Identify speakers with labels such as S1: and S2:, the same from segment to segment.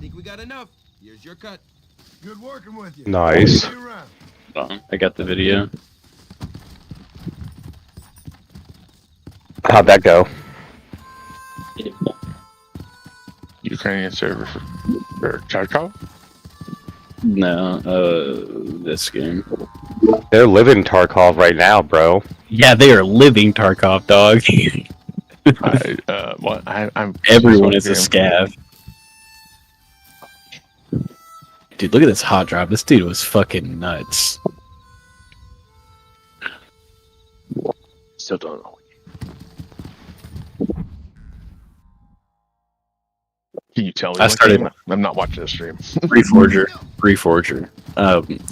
S1: think we got enough. Here's your cut.
S2: Good working with you.
S3: Nice.
S2: See you around.
S4: I got the video.
S3: How'd that go?
S5: Ukrainian server for Charkov?
S4: No, this game.
S3: They're living Tarkov right now, bro.
S4: Yeah, they are living Tarkov, dog.
S5: I'm
S4: Everyone is a scav. Dude, look at this hot drop. This dude was fucking nuts.
S5: Still don't know. Can you tell me?
S4: I started-
S5: I'm not watching the stream.
S4: Reforger.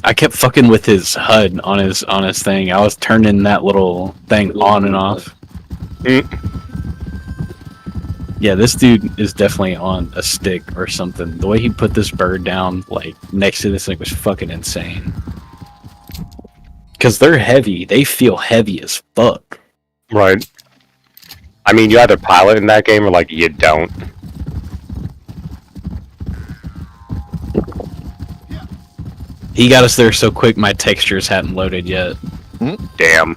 S4: I kept fucking with his HUD on his thing. I was turning that little thing on and off. Yeah, this dude is definitely on a stick or something. The way he put this bird down, like, next to this thing was fucking insane. Because they're heavy. They feel heavy as fuck.
S3: Right. I mean, you either pilot in that game or, like, you don't.
S4: He got us there so quick my textures hadn't loaded yet.
S3: Damn.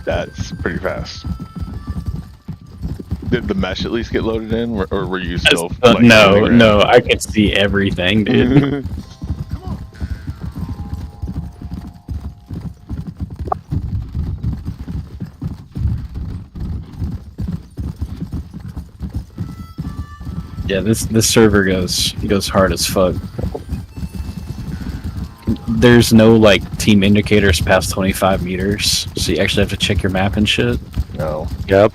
S5: That's pretty fast. Did the mesh at least get loaded in, or were you still?
S4: No, I can see everything, dude. Yeah, this server goes hard as fuck. There's no like team indicators past 25 meters, so you actually have to check your map and shit.
S5: No.
S3: Yep.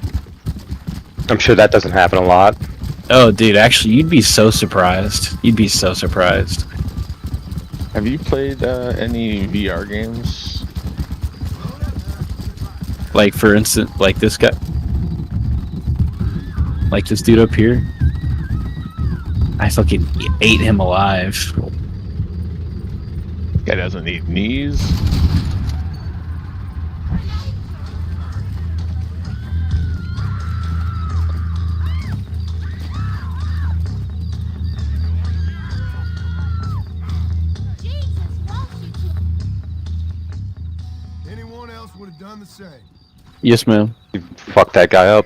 S3: I'm sure that doesn't happen a lot.
S4: Oh, dude, actually, you'd be so surprised. You'd be so surprised.
S5: Have you played any VR games?
S4: Like, for instance, like this guy, like this dude up here. I fucking ate him alive.
S5: Guy doesn't need knees.
S2: Anyone else would have done the same.
S4: Yes, ma'am.
S3: You fuck that guy up.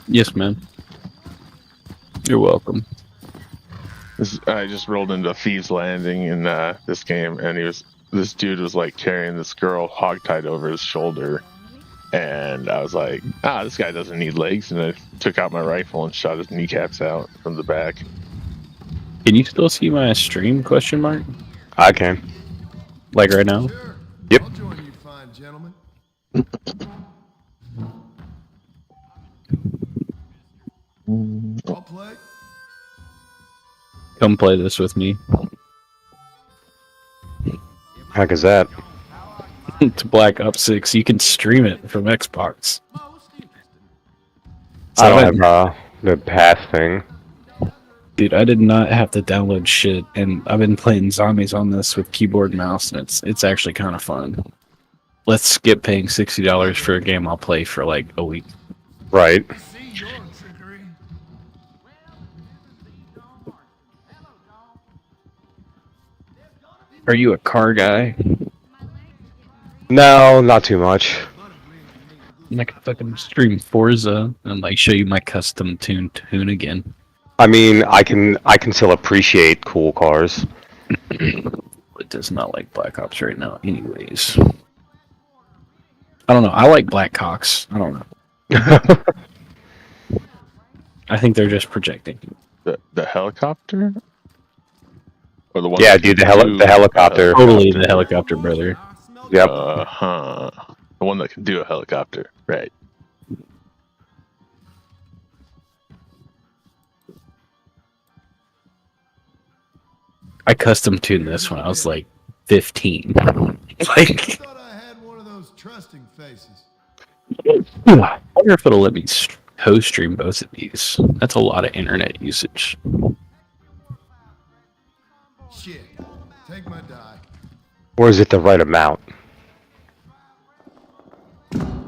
S4: Yes, ma'am. You're welcome.
S5: I just rolled into Thieves Landing in this game, and this dude was like carrying this girl hogtied over his shoulder, and I was like, this guy doesn't need legs, and I took out my rifle and shot his kneecaps out from the back.
S4: Can you still see my stream? Question mark.
S3: I can.
S4: Like right now.
S2: Sure.
S3: Yep.
S2: I'll join you, fine gentlemen. I'll play.
S4: Come play this with me.
S3: Heck is that?
S4: It's Black Ops 6. You can stream it from Xbox.
S3: I don't have the pass thing.
S4: Dude, I did not have to download shit, and I've been playing zombies on this with keyboard and mouse, and it's actually kind of fun. Let's skip paying $60 for a game I'll play for like a week.
S3: Right.
S2: See your trickery.
S4: Are you a car guy?
S3: No, not too much.
S4: I can fucking stream Forza and like show you my custom tune again.
S3: I mean, I can still appreciate cool cars.
S4: It does not like Black Ops right now, anyways. I don't know. I like Blackhawks. I don't know. I think they're just projecting.
S5: The helicopter, or the one?
S3: Yeah, dude, the helicopter.
S4: Totally the helicopter, brother.
S3: Yep.
S5: The one that can do a helicopter, right?
S4: I custom tuned this when I was like 15.
S2: I
S4: Like,
S2: thought I had one of those trusting faces.
S4: I wonder if it'll let me co-stream both of these. That's a lot of internet usage.
S2: Shit. Take my die.
S3: Or is it the right amount?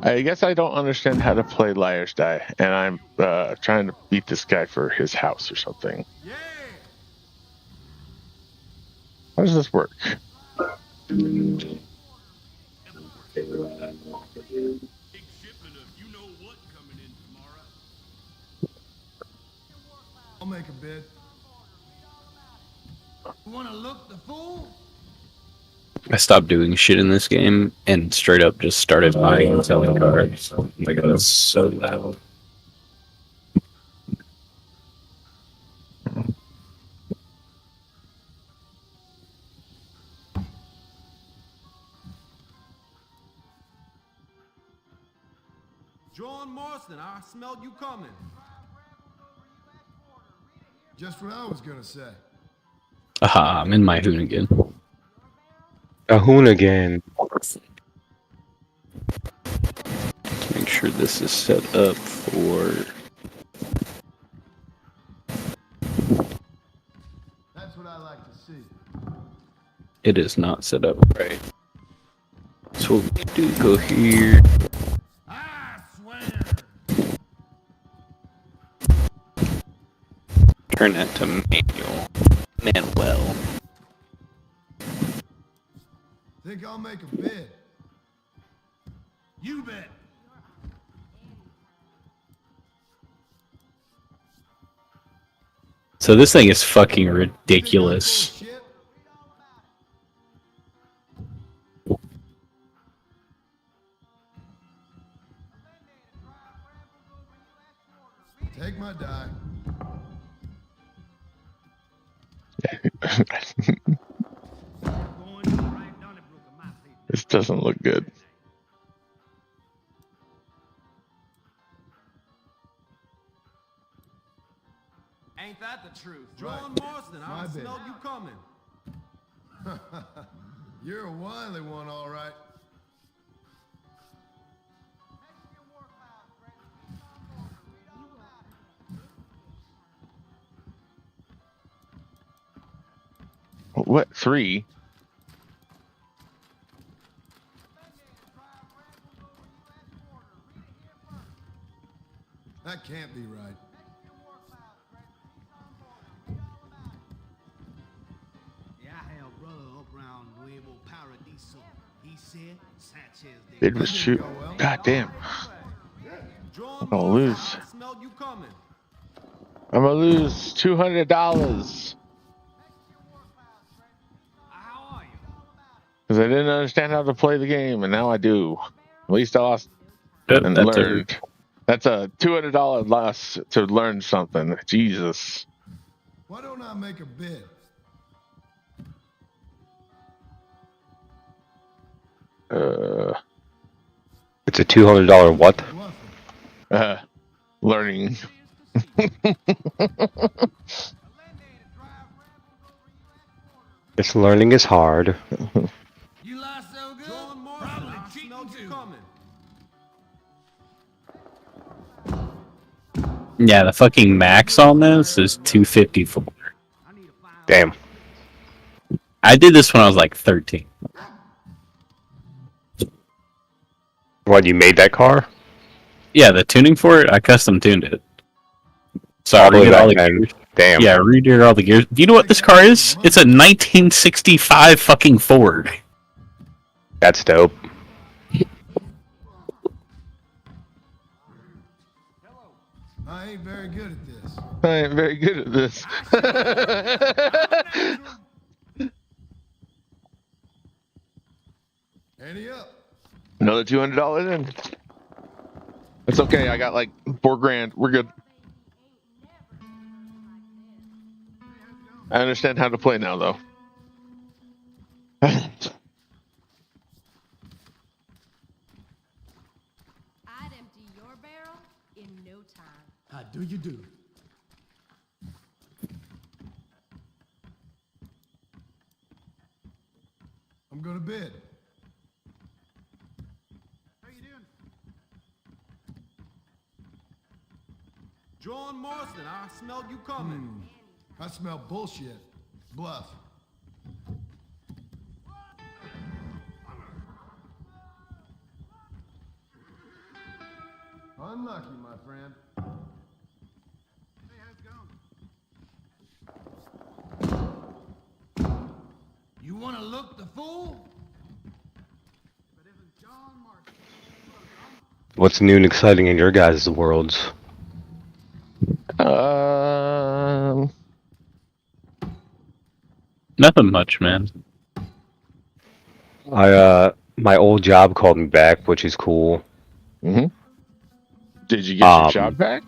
S5: I guess I don't understand how to play Liar's Die, and I'm trying to beat this guy for his house or something.
S2: Yeah.
S5: How does this work?
S1: Big shipment of you know what coming in tomorrow.
S2: I'll make a bid. You wanna look the fool?
S4: I stopped doing shit in this game and straight up just started buying and selling cards. Like, that's so loud.
S1: John Marston, I smelled you coming.
S2: Just what I was gonna say.
S4: Aha, I'm in my Hoonigan.
S3: A hoonigan.
S4: Make sure this is set up for...
S2: That's what I like to see.
S4: It is not set up right. So what we do, go here.
S2: I swear.
S4: Turn that to manual. Manuel.
S2: Think I'll make a bid. You bet.
S4: So this thing is fucking ridiculous.
S2: Think I'm full of shit? Take my die.
S5: This doesn't look good.
S1: Ain't that the truth?
S2: Right.
S1: John Marston, I
S2: My bad.
S1: smelled you coming.
S2: You're a wily one, all right.
S5: What? 3?
S2: That can't be right.
S6: Yeah, I have a brother up around Nuevo Paradiso. He said Sanchez did.
S5: Bid was shoot. God damn.
S1: John
S5: I'm gonna
S1: Marston,
S5: lose.
S1: I smelled you coming.
S5: I'm gonna lose $200
S6: How are you?
S5: because I didn't understand how to play the game, and now I do. At least I lost and
S4: That's
S5: learned. That's a $200 loss to learn something. Jesus.
S2: Why don't I make a bid?
S3: It's a $200 what?
S2: Bluffing.
S5: Learning.
S3: This learning is hard.
S2: You lie so good.
S1: John Marston, I smelled you coming.
S4: Yeah, the fucking max on this is 254.
S3: Damn.
S4: I did this when I was like 13.
S3: What, you made that car?
S4: Yeah, the tuning for it, I custom tuned it. So
S3: All
S4: I
S3: the way
S4: redid all
S3: back
S4: the
S3: then.
S4: gears.
S3: Damn.
S4: Yeah, redid all the gears. Do you know what this car is? It's a 1965 fucking Ford.
S3: That's dope.
S2: I ain't very good at this.
S5: I ain't very good at this.
S2: Ante up.
S5: Another $200 in. It's okay. I got like $4,000. We're good. I understand how to play now, though.
S7: I'd empty your barrel in no time.
S6: How do you do?
S2: I'm gonna bid.
S6: How you doing?
S1: John Marston, I smelled you coming.
S2: I smell bullshit. Bluff. Unlucky, my friend. You want to look the fool?
S3: What's new and exciting in your guys' worlds?
S4: Nothing much, man.
S3: My old job called me back, which is cool.
S5: Did you get your job back?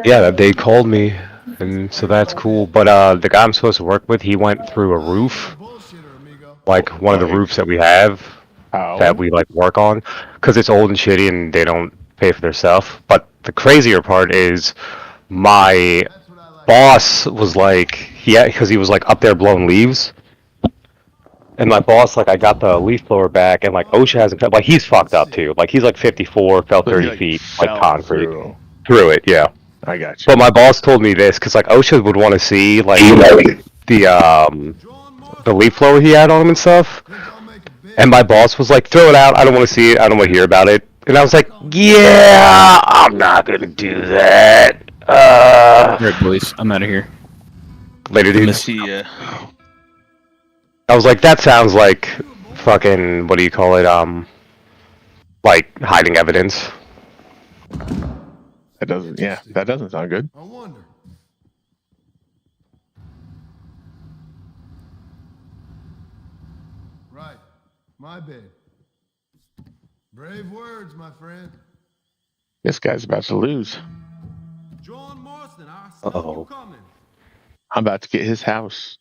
S3: Yeah, they called me, and so that's cool. But the guy I'm supposed to work with, he went through a roof,
S2: Bullshitter, amigo.
S3: like one of the roofs that we have
S5: How?
S3: that we like work on, because it's old and shitty, and they don't pay for their stuff. But the crazier part is, my
S2: That's what I like.
S3: boss was like, because he was like up there blowing leaves. And my boss, like, I got the leaf blower back, and like OSHA hasn't, like, he's fucked up too. Like, he's like 54, fell
S5: So
S3: 30
S5: he, like,
S3: feet, like
S5: fell
S3: concrete
S5: through.
S3: through it, yeah.
S5: I got you.
S3: But my boss told me this, because like OSHA would want to see like the
S1: John Marston.
S3: leaf blower he had on him and stuff.
S2: Think I'll make a bid?
S3: And my boss was like, "Throw it out. I don't want to see it. I don't want to hear about it." And I was like, "Yeah, I'm not gonna do that."
S4: Alright, boys, I'm out of here.
S3: Later, dude.
S5: See ya.
S3: I was like, "That sounds like fucking what do you call it? Like hiding evidence."
S5: That doesn't. Yeah, that doesn't sound good.
S2: I wonder. Right. My bid. Brave words, my friend.
S5: This guy's about to lose.
S1: John Marston, I smell
S3: Uh-oh.
S1: you coming.
S5: I'm about to get his house.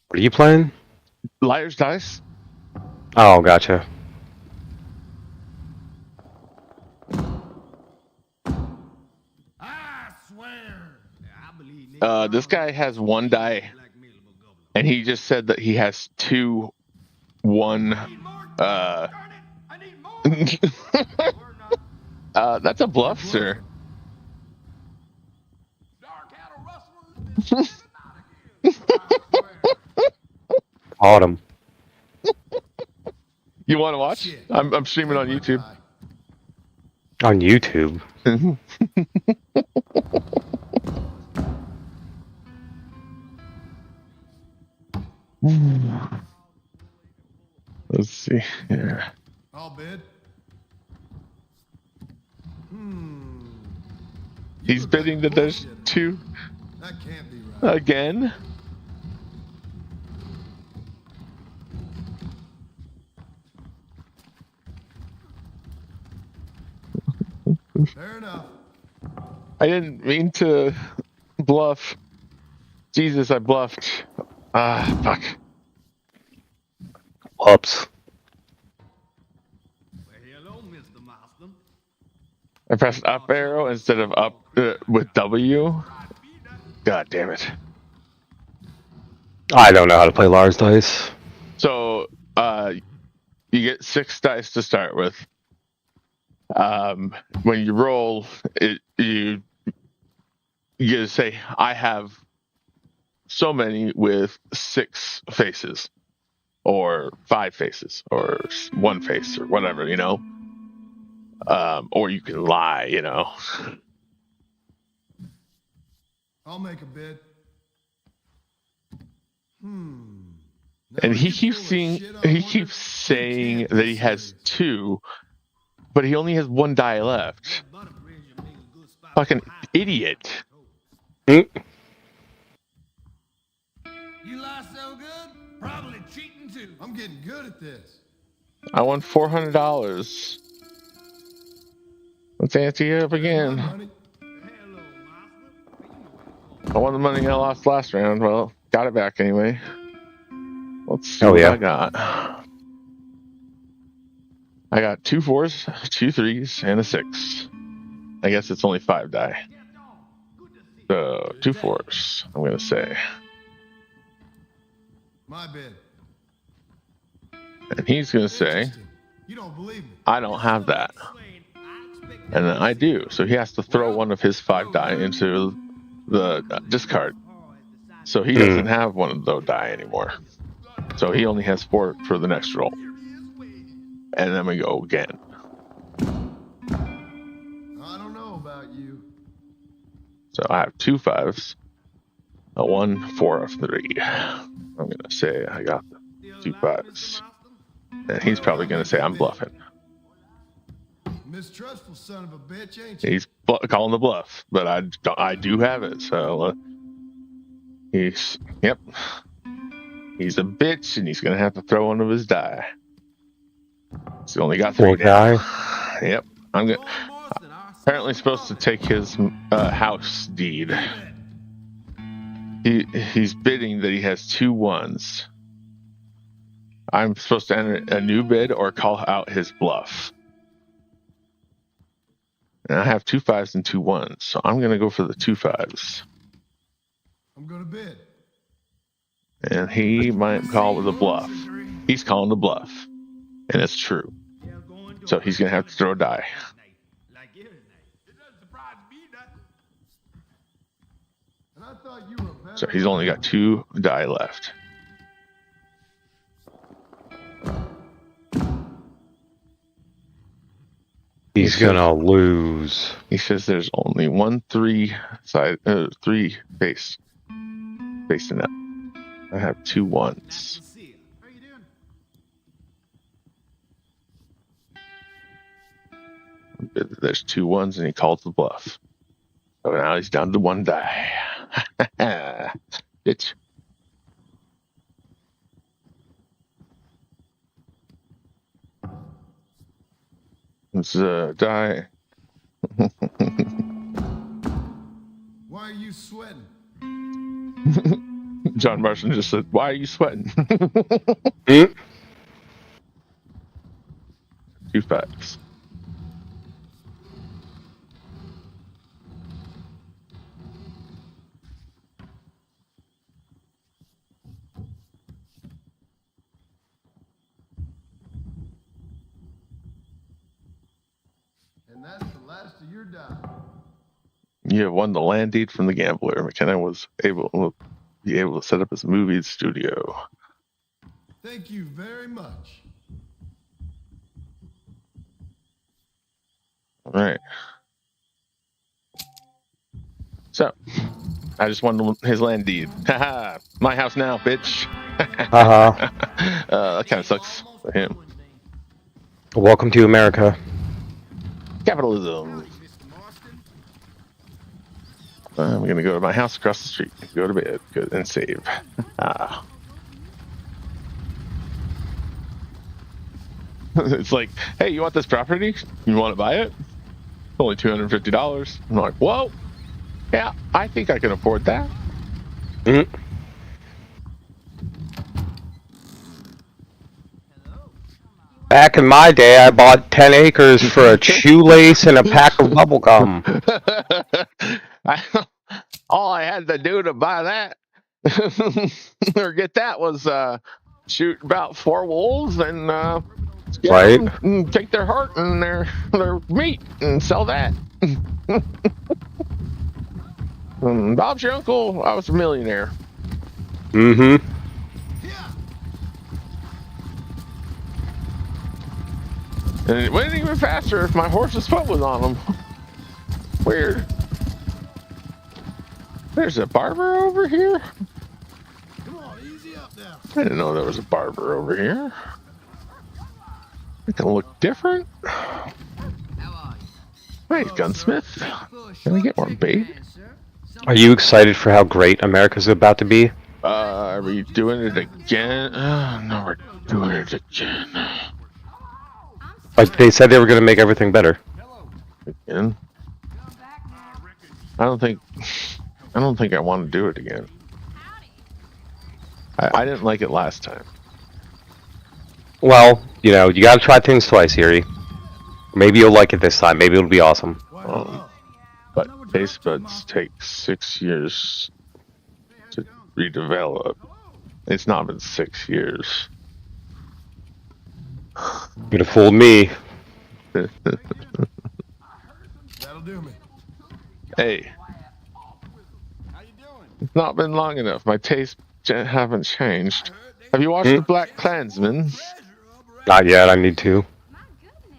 S3: What are you playing?
S5: Liar's dice.
S3: Oh, gotcha.
S2: I swear.
S6: I believe
S5: This guy has one die, and he just said that he has two, one.
S1: I need more.
S5: That's a bluff, sir.
S1: Dark cattle rustlers.
S3: Caught him.
S5: You want to watch?
S2: Shit.
S5: I'm streaming on YouTube.
S3: On YouTube.
S5: Let's see here.
S2: I'll bid.
S5: He's
S2: look
S5: bidding
S2: like
S5: that there's
S2: bullshit.
S5: two
S2: That can't be right.
S5: again.
S2: Fair enough.
S5: I didn't mean to bluff. Jesus, I bluffed. Ah, fuck.
S3: Whoops.
S6: Hello, Mr. Marston.
S5: I pressed up arrow instead of up with W. God damn it.
S3: I don't know how to play Lars dice.
S5: So, you get 6 dice to start with. When you roll, you get to say, I have so many with 6 faces, or 5 faces, or 1 face, or whatever, you know? Or you can lie, you know?
S2: I'll make a bid.
S5: And he keeps saying that he has 2, but he only has 1 die left. Fucking idiot.
S2: You lie so good? Probably cheating too. I'm getting good at this.
S5: I won $400. Let's ante it up again.
S2: Money.
S5: I won the money I lost last round. Well, got it back anyway. Let's see
S3: Oh,
S5: what
S3: yeah.
S5: I got. I got 2 4s, 2 3s, and a 6. I guess it's only 5 die. So 2 4s, I'm gonna say.
S2: My bid.
S5: And he's gonna say,
S2: Interesting. You don't believe me.
S5: I don't have that. And then I do. So he has to throw one of his 5 die into the discard. So he doesn't have one of those die anymore. So he only has 4 for the next roll. And then we go again. So I have 2 5s, a 1, 4, 3. I'm gonna say I got the 2 5s, and he's probably gonna say I'm bluffing.
S2: Mistrustful son of a bitch, ain't you?
S5: He's calling the bluff, but I do have it. So he's a bitch, and he's gonna have to throw one of his die. He's only got 3
S3: Poor guy.
S5: now. Yep, I'm gonna. Apparently supposed to take his house deed. He's bidding that he has 2 1s. I'm supposed to enter a new bid or call out his bluff. And I have 2 5s and 2 1s, so I'm gonna go for the 2 5s.
S2: I'm gonna bid.
S5: And he might call with a bluff. He's calling the bluff, and it's true. So he's gonna have to throw a die.
S6: Like everything.
S1: It doesn't surprise me nothing.
S2: And I thought you were better.
S5: So he's only got 2 die left.
S3: He's gonna lose.
S5: He says there's only 1 3 side 3 facing up. I have 2 1s.
S6: How you doing?
S5: There's 2 1s, and he calls the bluff. So now he's down to 1 die. Bitch. It's die.
S2: Why are you sweating?
S5: John Marston just said, "Why are you sweating?"
S3: Hmm?
S5: 2 5s.
S2: And that's the last of your die.
S5: You have won the land deed from the gambler. McKenna will be able to set up his movie studio.
S2: Thank you very much.
S5: All right. So, I just won his land deed. Haha, my house now, bitch.
S3: Haha.
S5: That kind of sucks for him.
S3: Welcome to America.
S5: Capitalism.
S6: Mr. Marston?
S5: I'm gonna go to my house across the street. Go to bed. Good and save. It's like, hey, you want this property? You want to buy it? It's only $250. I'm like, whoa. Yeah, I think I can afford that.
S3: Mm. Back in my day, I bought 10 acres for a shoelace and a pack of bubble gum.
S5: All I had to do to buy that or get that was shoot about 4 wolves and get
S3: Right.
S5: them and take their heart and their meat and sell that. Bob's your uncle. I was a millionaire.
S3: Mm-hmm.
S5: And it went even faster if my horse's foot was on them. Weird. There's a barber over here?
S2: Come on, easy up now.
S5: I didn't know there was a barber over here. It can look different.
S6: How are
S5: Hey, gunsmith. Can we get more bait?
S3: Are you excited for how great America's about to be?
S5: Are we doing it again? No, we're doing it again.
S3: Like they said they were going to make everything better.
S5: Again? I don't think I want to do it again. I didn't like it last time.
S3: Well, you know, you got to try things twice, Erie. Maybe you'll like it this time. Maybe it'll be awesome.
S5: But taste buds take 6 years to redevelop. It's not been 6 years.
S3: You'd have fooled me.
S2: That'll do me.
S5: Hey, it's not been long enough. My tastes haven't changed. Have you watched The Black Klansman?
S3: Not yet. I need to.
S7: My goodness.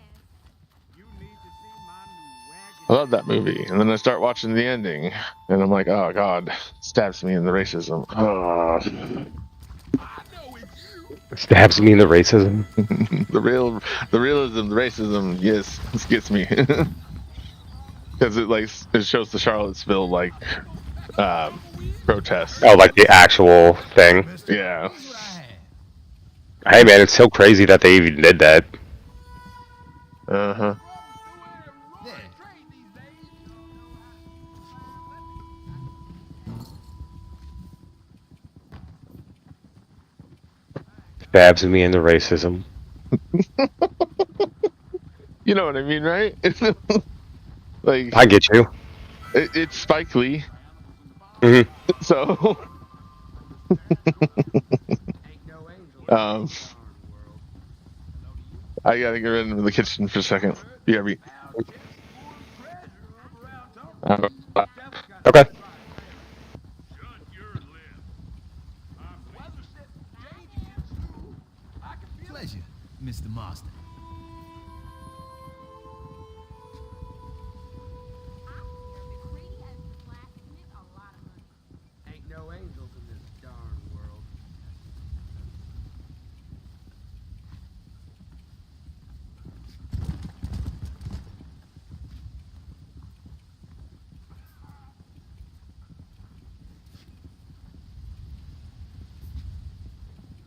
S6: You need to see my new wagon
S5: I love that movie. And then I start watching the ending, and I'm like, oh god, stabs me in the racism. Oh.
S3: Stabs me in the racism.
S5: the realism, the racism, yes, this gets me. Because it shows the Charlottesville protests.
S3: Oh, like the actual thing.
S5: Yeah.
S3: Hey man, it's so crazy that they even did that.
S5: Uh-huh.
S3: Stabs me in the racism.
S5: You know what I mean, right? Like,
S3: I get you.
S5: it's Spike Lee.
S3: Mm-hmm.
S5: So, I gotta get rid of the kitchen for a second. BRB.
S3: Okay.
S6: Pleasure, Mr. Marston. Ain't no angels in this darn world.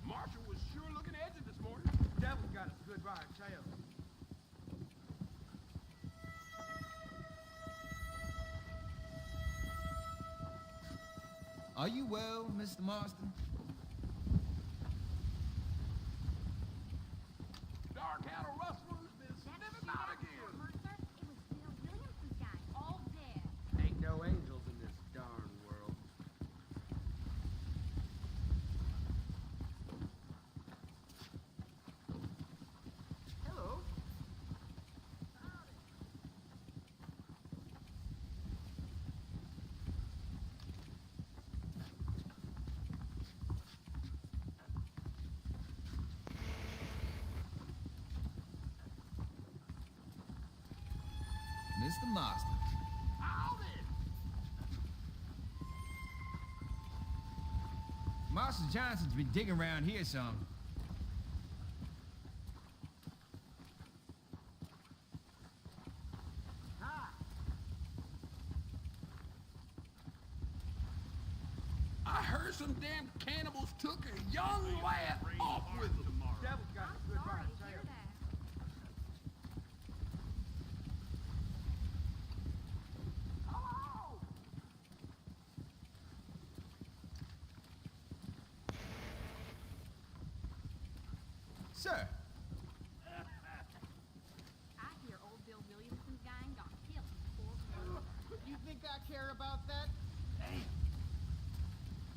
S1: Marshall was sure looking edgy this morning.
S6: Devil's got a good ride tail. Are you well, Mr. Marston?
S1: Dark cattle rustlers been sniffing out again.
S6: Ain't no angels in this darn world. Hello. Mr. Marston. Marshall Johnson's been digging around here some.
S1: I heard some damn cannibals took a young lad off with them.
S6: Devil's got a good ride tail. Sir.
S7: I hear old Bill Williamson's gang got killed in Fort Worth.
S6: You think I care about that? Hey.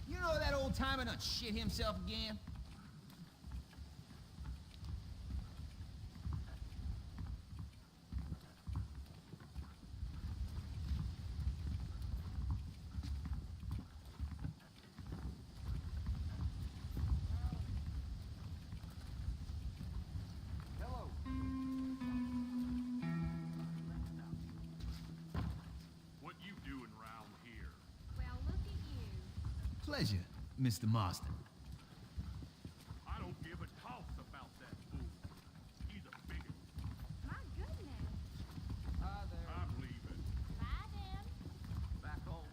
S6: You know that old timer done shit himself again?
S1: What you doing round here?
S7: Well, look at you.
S6: Pleasure, Mr. Marston.
S1: I don't give a toss about that fool. He's a bigot.
S7: My goodness.
S6: Hi there.
S1: I'm leaving.
S7: Bye, then.
S6: Back home.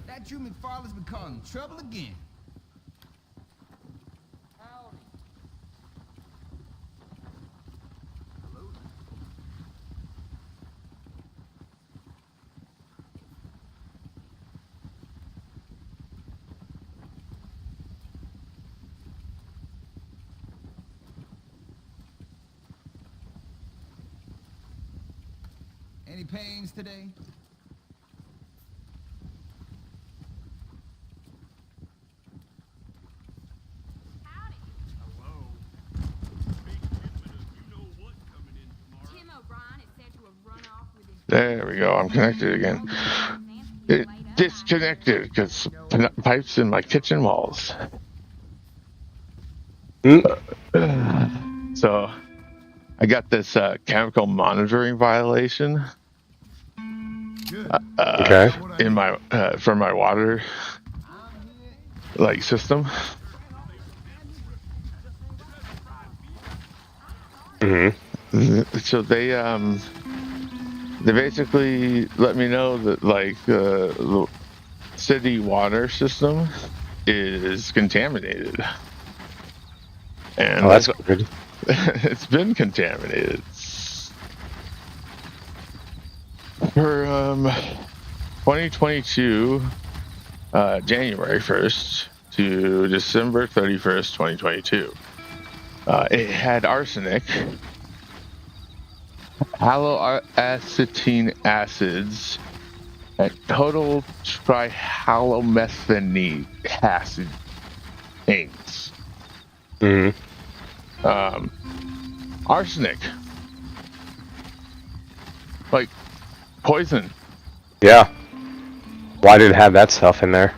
S6: That Drew McFarlane's been causing trouble again. Howdy. Hello. Any pains today?
S7: Howdy.
S1: Hello. Big shipment of you-know-what coming in tomorrow.
S7: Tim O'Brien is said to have run off with his...
S5: There we go. I'm connected again. It disconnected because pipes in my kitchen walls. So I got this chemical monitoring violation
S3: Okay.
S5: in my for my water like system.
S3: Mm-hmm.
S5: So they basically let me know that like the city water system is contaminated, and
S3: Oh, that's good.
S5: it's been contaminated for 2022 January 1st to December 31st 2022. It had arsenic, haloacetine acids, and total trihalomethanate acid ains.
S3: Mm-hmm.
S5: Arsenic, like poison.
S3: Yeah. Why did it have that stuff in there?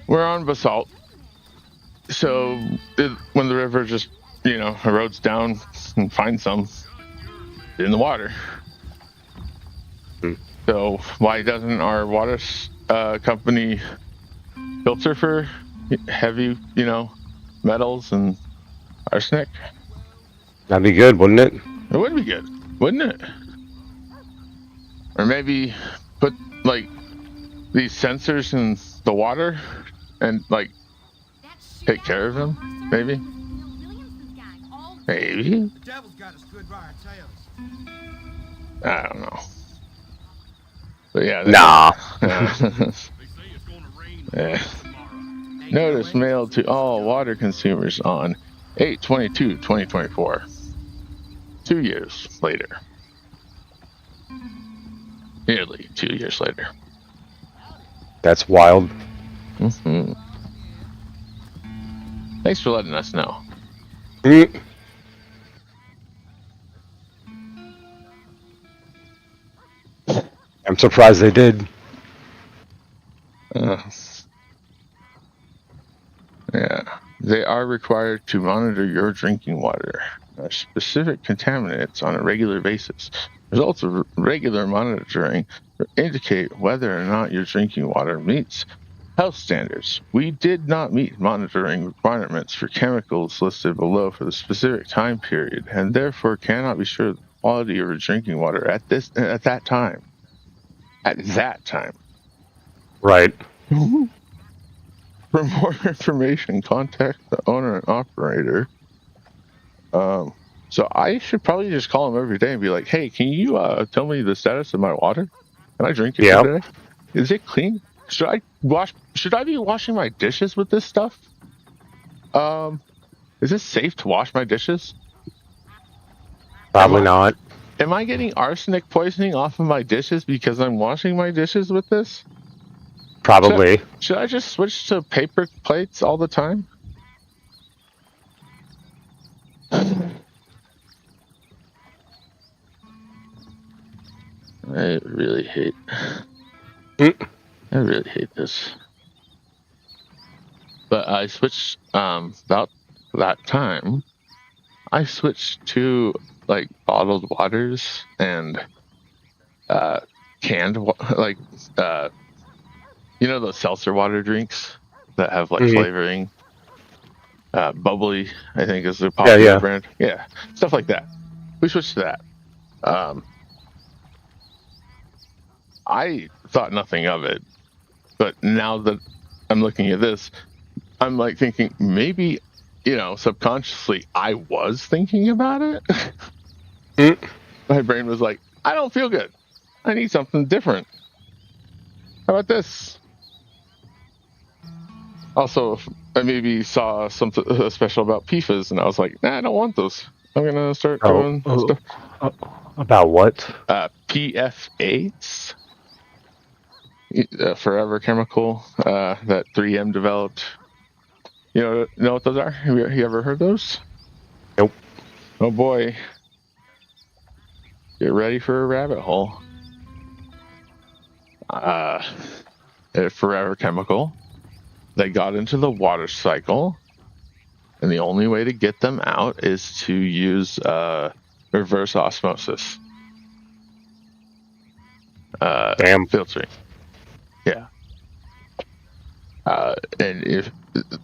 S5: We're on basalt, so when the river just erodes down and finds some in the water. So why doesn't our water company filter for heavy metals and arsenic?
S3: That'd be good, wouldn't it?
S5: It would be good, wouldn't it? Or maybe put like these sensors in the water and like take care of them, maybe. Maybe.
S6: The devil's got us good by our tails.
S5: I don't know. But yeah.
S3: Nah.
S5: Yeah. Notice mailed to all water consumers on 8/22/2024. 2 years later. Nearly 2 years later.
S3: That's wild.
S5: Mm-hmm. Thanks for letting us know.
S3: Mm. I'm surprised they did.
S5: Yeah. They are required to monitor your drinking water, specific contaminants on a regular basis. Results of regular monitoring indicate whether or not your drinking water meets health standards. We did not meet monitoring requirements for chemicals listed below for the specific time period, and therefore cannot be sure of the quality of your drinking water at that time. At that time.
S3: Right.
S5: For more information, contact the owner and operator. So I should probably just call him every day and be like, "Hey, can you tell me the status of my water? Can I drink it today? Is it clean? Should I be washing my dishes with this stuff? Is it safe to wash my dishes?
S3: Probably not.
S5: Am I getting arsenic poisoning off of my dishes because I'm washing my dishes with this?
S3: Probably.
S5: Should I just switch to paper plates all the time? I really hate this. But I switched about that time. I switched to like bottled waters and canned those seltzer water drinks that have like flavoring. Bubbly, I think, is the popular brand. Yeah, stuff like that. We switched to that. I thought nothing of it, but now that I'm looking at this, I'm like thinking maybe, subconsciously I was thinking about it. My brain was like, I don't feel good. I need something different. How about this? Also, I maybe saw something special about PFAS, and I was like, nah, I don't want those. I'm going to start doing stuff.
S3: About what?
S5: PFAS. Forever chemical that 3M developed. You know what those are? Have you ever heard those?
S3: Nope.
S5: Oh boy. Get ready for a rabbit hole. Forever chemical. They got into the water cycle, and the only way to get them out is to use reverse osmosis.
S3: Damn.
S5: filtering. Yeah. And if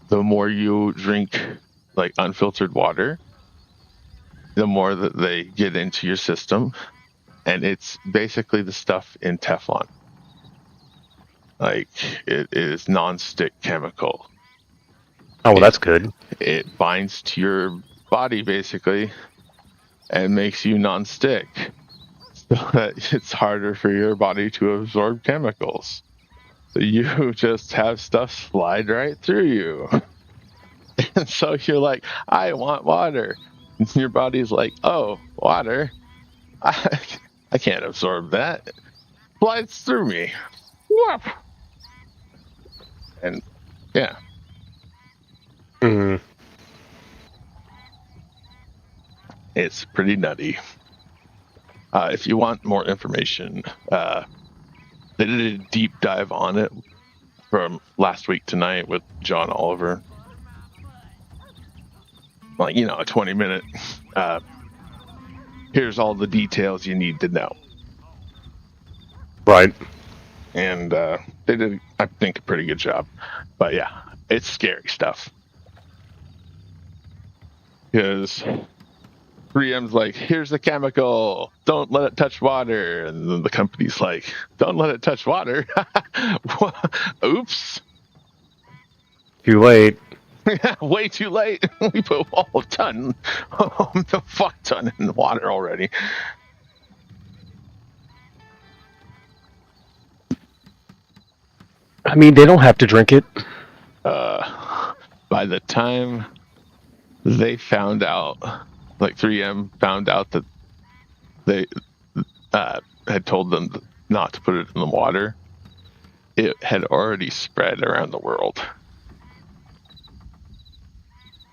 S5: the more you drink like unfiltered water, the more that they get into your system, and it's basically the stuff in Teflon. Like it is non-stick chemical.
S3: Oh, well, that's good.
S5: It binds to your body basically and makes you non-stick, so that it's harder for your body to absorb chemicals. So you just have stuff slide right through you. And so you're like, I want water. And your body's like, oh, water? I can't absorb that. Slides through me. Whoop. And yeah.
S3: Mm.
S5: It's pretty nutty. If you want more information, they did a deep dive on it from last week tonight with John Oliver. Like, a 20-minute, here's all the details you need to know.
S3: Right.
S5: And they did, I think, a pretty good job. But yeah, it's scary stuff. Because 3M's like, here's the chemical, don't let it touch water. And then the company's like, don't let it touch water. Oops.
S3: Too late.
S5: Way too late. We put a ton, a fuck ton in the water already.
S3: I mean, they don't have to drink it.
S5: By the time they found out, like 3M found out that they had told them not to put it in the water, it had already spread around the world.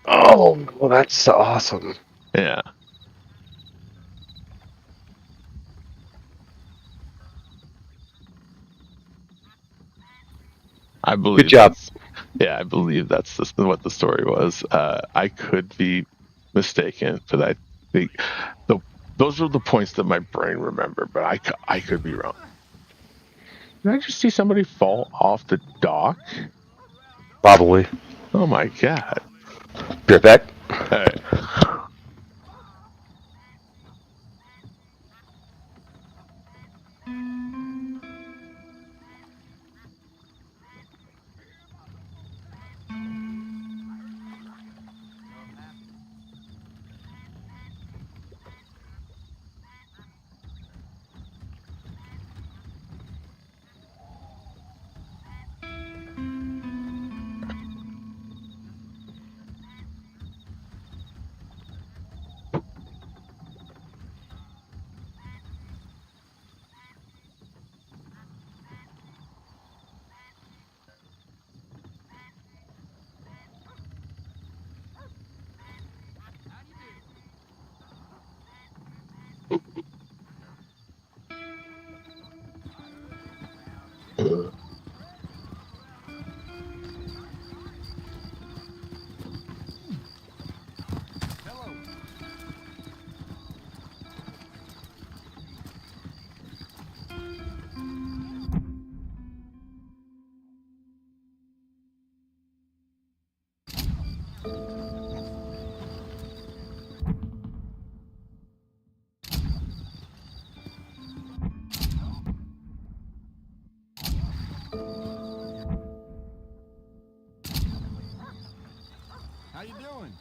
S3: Oh, well, that's awesome.
S5: Yeah. I believe.
S3: Good job.
S5: Yeah, I believe that's what the story was. I could be mistaken, but I think those are the points that my brain remembered, but I could be wrong. Did I just see somebody fall off the dock?
S3: Probably.
S5: Oh my god.
S3: Be right back.
S5: All right.
S2: How you doing?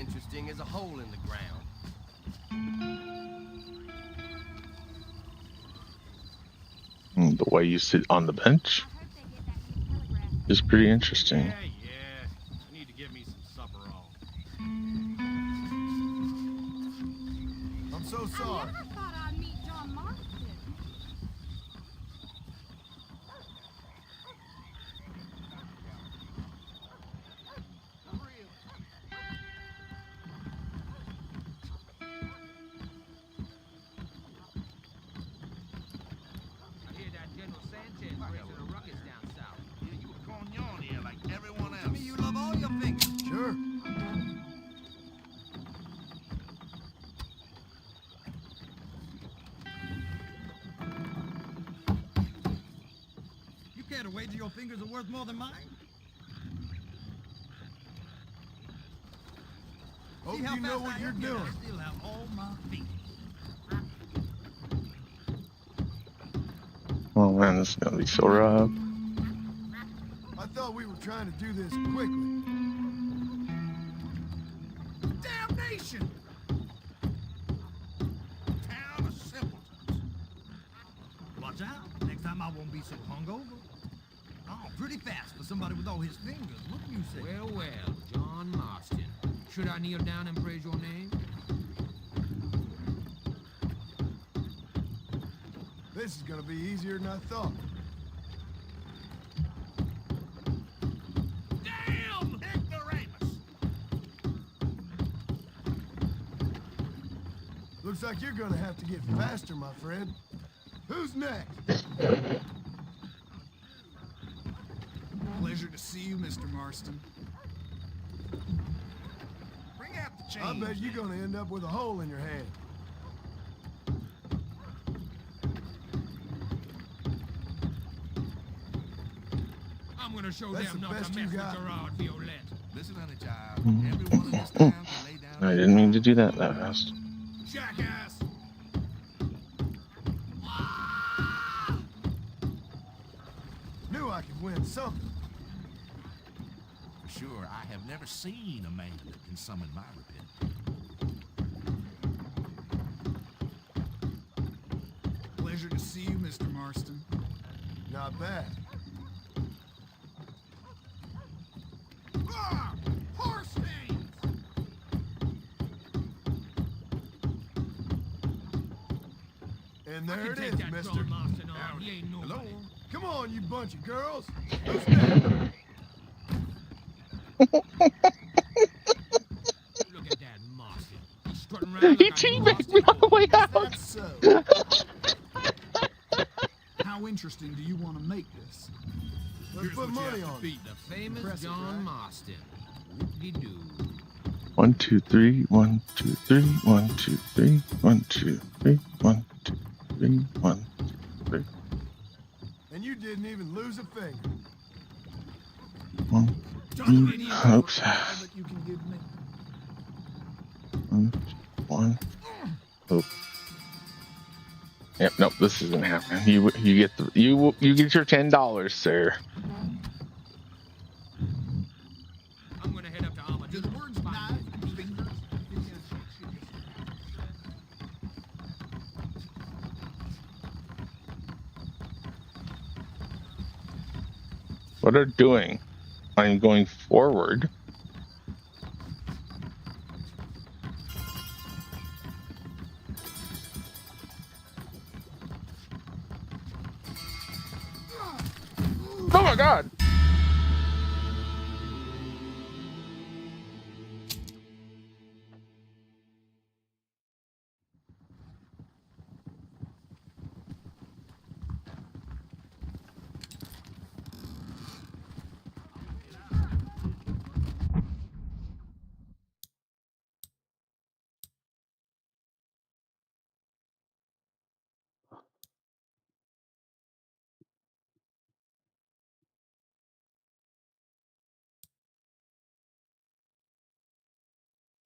S8: interesting as a hole in the ground.
S5: The way you sit on the bench
S7: I hope they get that new telegraph.
S5: is pretty interesting.
S6: Yeah. I need to get me some supper on.
S2: I'm so
S7: I
S2: sorry.
S7: never thought I'd meet John Marston.
S8: I hear that General Sanchez raising a ruckus down south.
S6: Yeah, you a cornion here like everyone else. You love all your fingers.
S2: Sure.
S6: You care to wager your fingers are worth more than mine?
S2: Hope
S6: See how
S2: you know
S6: fast
S2: what
S6: I
S2: you're
S6: am? Yeah,
S2: doing.
S6: I still have all my fingers.
S5: Oh man, this is gonna be so rough.
S2: I thought we were trying to do this quickly.
S6: Damnation! Town of simpletons. Watch out. Next time I won't be so hungover. Oh, pretty fast for somebody with all his fingers. What do you say?
S8: Well, John Marston. Should I kneel down and praise your name?
S2: This is gonna be easier than I thought.
S6: Damn! Ignoramus!
S2: Looks like you're gonna have to get faster, my friend. Who's next?
S6: Pleasure to see you, Mr. Marston. Bring out the
S2: I
S6: change.
S2: bet you're gonna end up with a hole in your hand.
S8: I'm gonna show
S2: That's
S8: them
S2: the
S8: not
S2: best
S8: to
S2: you
S8: mess
S2: got.
S8: with Gerard Violette.
S6: Listen, honey child. Everyone in this town can lay down.
S5: I didn't mean to do that fast.
S6: Jackass!
S2: Knew I could win something.
S6: For sure, I have never seen a man that can summon my repentance. Pleasure to see you, Mr. Marston.
S2: Not bad.
S6: Ah! Horse stains!
S2: And
S8: I
S2: there
S8: can
S2: it
S8: take
S2: is,
S8: that
S2: mister.
S8: John Marston on. He ain't nobody.
S6: Hello?
S2: Come on, you bunch of girls. Who's next?
S8: Look at that Marston. He's strutting around
S5: He
S8: like a
S5: teabagged me on the way out.
S2: That's so.
S6: How interesting do you want to make this?
S2: Let's put money on it.
S8: beat the famous
S2: Impressive,
S8: John
S2: right?
S8: Marston. Whoop-de-doo.
S5: 1, 2, 3, 1, 2, 3, 1, 2, 3, 1, 2, 3, 1, 2, 3, 1, 3,
S2: And you didn't even lose a finger.
S5: 1, oops.
S6: That you can give me.
S5: 1. Oh. Yep, nope, this isn't happening. You get the you get your $10, sir.
S8: I'm gonna head up to Armadillo.
S6: Do the words knife and fingers?
S5: What are doing? I'm going forward. Oh my god!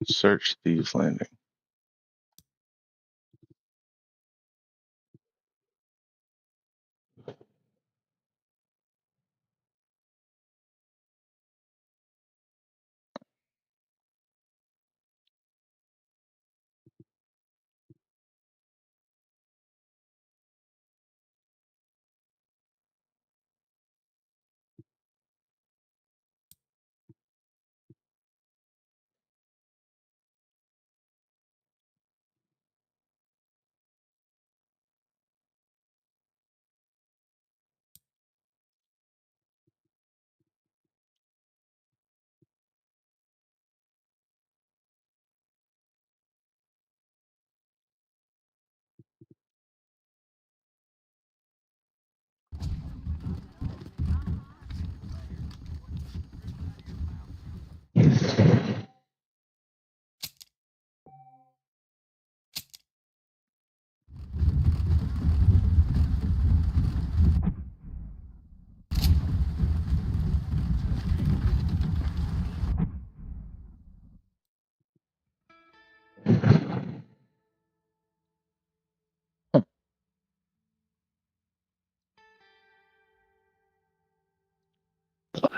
S5: Search Thieves Landing.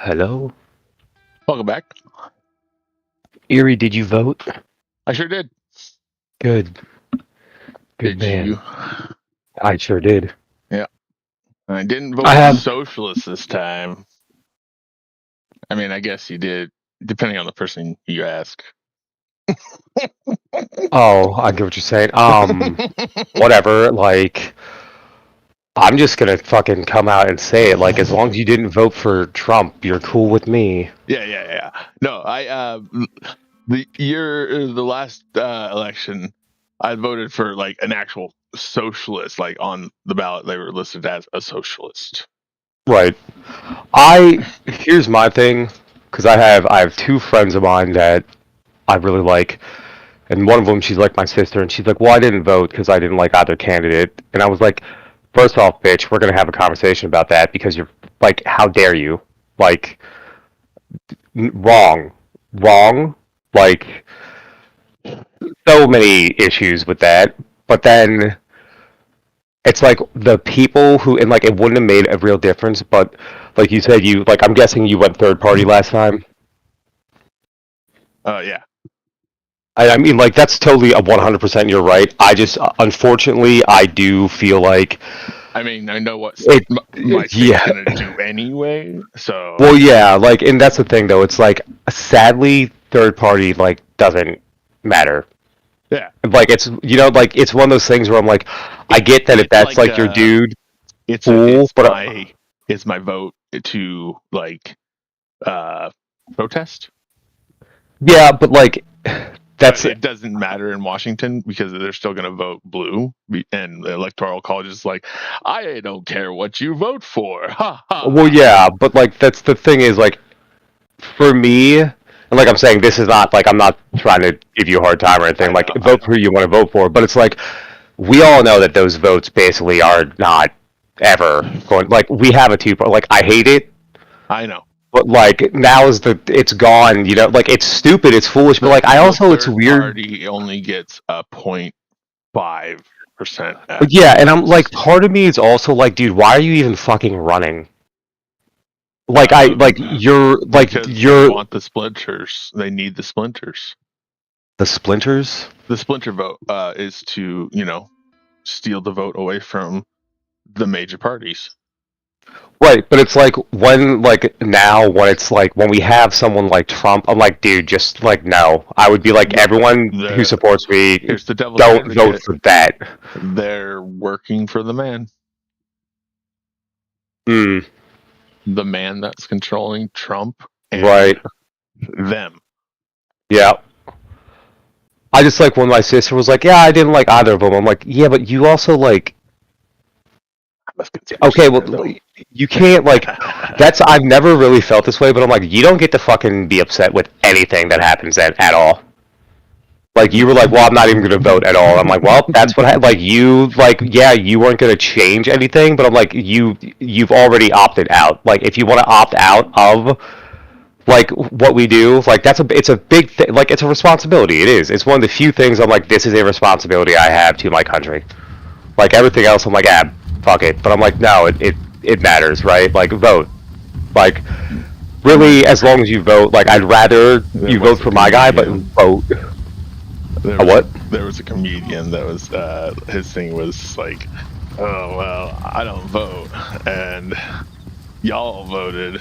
S3: hello.
S5: Welcome back.
S3: Erie, did you vote?
S5: I sure did.
S3: Good. Good
S5: Did
S3: man.
S5: you?
S3: I sure did.
S5: I didn't vote
S3: I have-
S5: socialist this time. I mean, I guess you did, depending on the person you ask.
S3: Oh, I get what you're saying. Whatever. Like, I'm just gonna fucking come out and say it. Like, as long as you didn't vote for Trump, you're cool with me.
S5: Yeah. No, the last election, I voted for like an actual socialist. Like on the ballot, they were listed as a socialist.
S3: Right. Here's my thing, because I have two friends of mine that I really like, and one of them, she's like my sister, and she's like, well, I didn't vote because I didn't like either candidate. And I was like, first off, bitch, we're gonna have a conversation about that because you're like, how dare you? Like, wrong. Like, so many issues with that. But then it's like the people who, and like, it wouldn't have made a real difference, but like you said, I'm guessing you went third party last time.
S5: Yeah.
S3: I mean, like, that's totally a 100% you're right. I just, unfortunately, I do feel like,
S5: I mean, I know what my state's
S3: yeah.
S5: gonna do anyway. So
S3: well, yeah, like, and that's the thing, though. It's like, sadly, third party, like, doesn't matter.
S5: yeah,
S3: Like, it's, like, it's one of those things where I'm like, I get that if
S5: It's
S3: that's,
S5: like,
S3: like, your dude,
S5: it's
S3: cool,
S5: it's
S3: but
S5: my vote to like protest.
S3: yeah, but, like, that's,
S5: But it doesn't matter in Washington because they're still going to vote blue, and the electoral college is like, I don't care what you vote for. Ha ha.
S3: well, yeah, but, like, that's the thing is, like, for me, and like I'm saying, this is not, like, I'm not trying to give you a hard time or anything, like, vote for who you want to vote for, but it's like, we all know that those votes basically are not ever going, like, we have a two-part, like, I hate it,
S5: I know.
S3: but, like, now it's gone, like, it's stupid, it's foolish, but, like, I also, it's
S5: Third
S3: weird.
S5: Party only gets a 0.5%.
S3: But yeah, and I'm like, part of me is also like, dude, why are you even fucking running? Like, they
S5: want the splinters. They need the splinters.
S3: the splinters.
S5: The splinter vote is to, steal the vote away from the major parties.
S3: Right, but it's like when it's like when we have someone like Trump, I'm like, dude, just like no. I would be like, everyone who supports me,
S5: Here's the devil's
S3: don't
S5: advocate.
S3: vote for that.
S5: They're working for the man.
S3: Mm,
S5: The man that's controlling Trump and
S3: right.
S5: them.
S3: Yeah. I just like when my sister was like, yeah, I didn't like either of them. I'm like, yeah, but you also like, okay, well, you can't like, I've never really felt this way, but I'm like, you don't get to fucking be upset with anything that happens at all. Like, you were like, well, I'm not even going to vote at all. I'm like, well, that's what yeah, you weren't going to change anything, but I'm like, you've already opted out. Like, if you want to opt out of, like, what we do, like, it's a big thing, like, it's a responsibility, it is. It's one of the few things I'm like, this is a responsibility I have to my country. Like, everything else, I'm like, fuck it. But I'm like, no, it matters, right? Like, vote. Like, really, as long as you vote, like, I'd rather you vote for my guy, but vote. What?
S5: There was a comedian that was, his thing was like, oh, well, I don't vote, and y'all voted,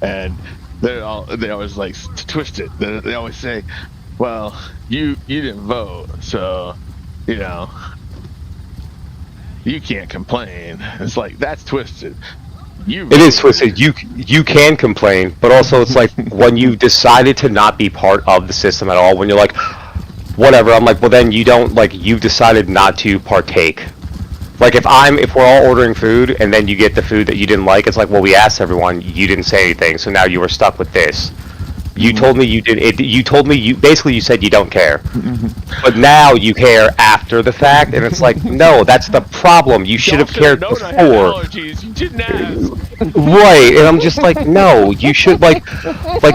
S5: and they always like twist it. They always say, well, you didn't vote, so, you can't complain. It's like, that's twisted. It
S3: is twisted. You can complain, but also it's like when you decided to not be part of the system at all, when you're like, whatever, I'm like, well then you don't, like, you've decided not to partake. Like, if we're all ordering food and then you get the food that you didn't like, it's like, well, we asked everyone, you didn't say anything, so now you were stuck with this. You told me you basically said you don't care. But now you care after the fact, and it's like, no, that's the problem. You should have cared before.
S5: I had allergies. You didn't ask.
S3: Right, and I'm just like, no, you should, like,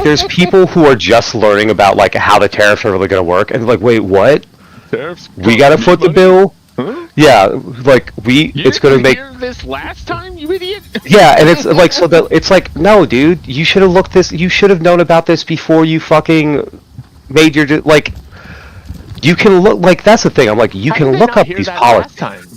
S3: there's people who are just learning about, like, how the tariffs are really going to work, and like, wait, what?
S5: Tariffs?
S3: We gotta foot the bill?
S5: Huh?
S3: Yeah, like it's gonna
S5: didn't
S3: make.
S5: hear this last time, you idiot.
S3: Yeah, and it's like so that it's like no, dude, you should have looked this. You should have known about this before you fucking made your like. You can look like that's the thing. I'm like you
S5: How
S3: can
S5: did I
S3: look
S5: not
S3: up
S5: hear
S3: these
S5: that
S3: politics
S5: last time?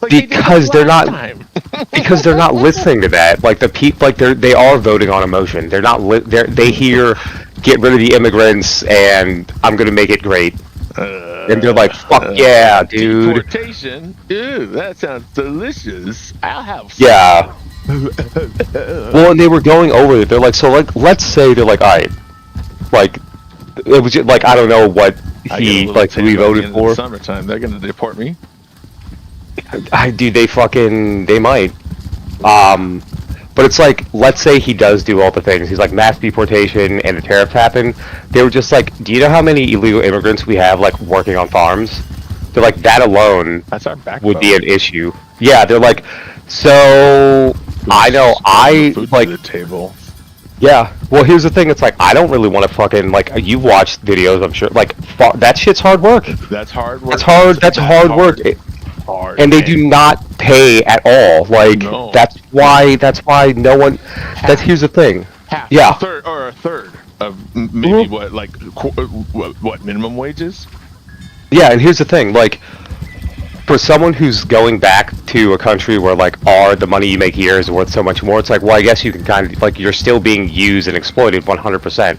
S5: Like they did
S3: because
S5: this
S3: they're
S5: last
S3: not
S5: time.
S3: because they're not listening to that. Like the people, like they are voting on emotion. They're not. They hear get rid of the immigrants and I'm gonna make it great. And they're like, fuck yeah, dude.
S5: Deportation? Ew, that sounds delicious. I'll have some.
S3: Yeah. Well, and they were going over it. They're like, so like, let's say they're like, all right, like, it was just, like I don't know what
S5: I get a
S3: he
S5: little
S3: like who he
S5: tan by the
S3: voted
S5: end of the
S3: for.
S5: Summertime, they're gonna deport me.
S3: Dude, they might. But it's like, let's say he does do all the things. He's like mass deportation and the tariffs happen. They were just like, do you know how many illegal immigrants we have like working on farms? They're like that alone
S5: That's our backbone.
S3: would be an issue. Yeah, they're like, so I know I
S5: Food
S3: like
S5: to the table.
S3: yeah. Well, here's the thing. It's like I don't really want to fucking like you've watched videos. I'm sure like that shit's hard work.
S5: That's hard work.
S3: That's hard. That's hard work.
S5: Hard.
S3: And they
S5: man.
S3: do not pay at all. Like
S5: No.
S3: that's why no one. That's here's the thing.
S5: Half,
S3: Yeah.
S5: a third of maybe what like what minimum wages?
S3: Yeah, and here's the thing. Like for someone who's going back to a country where like the money you make here is worth so much more, it's like, well, I guess you can kind of like you're still being used and exploited 100%.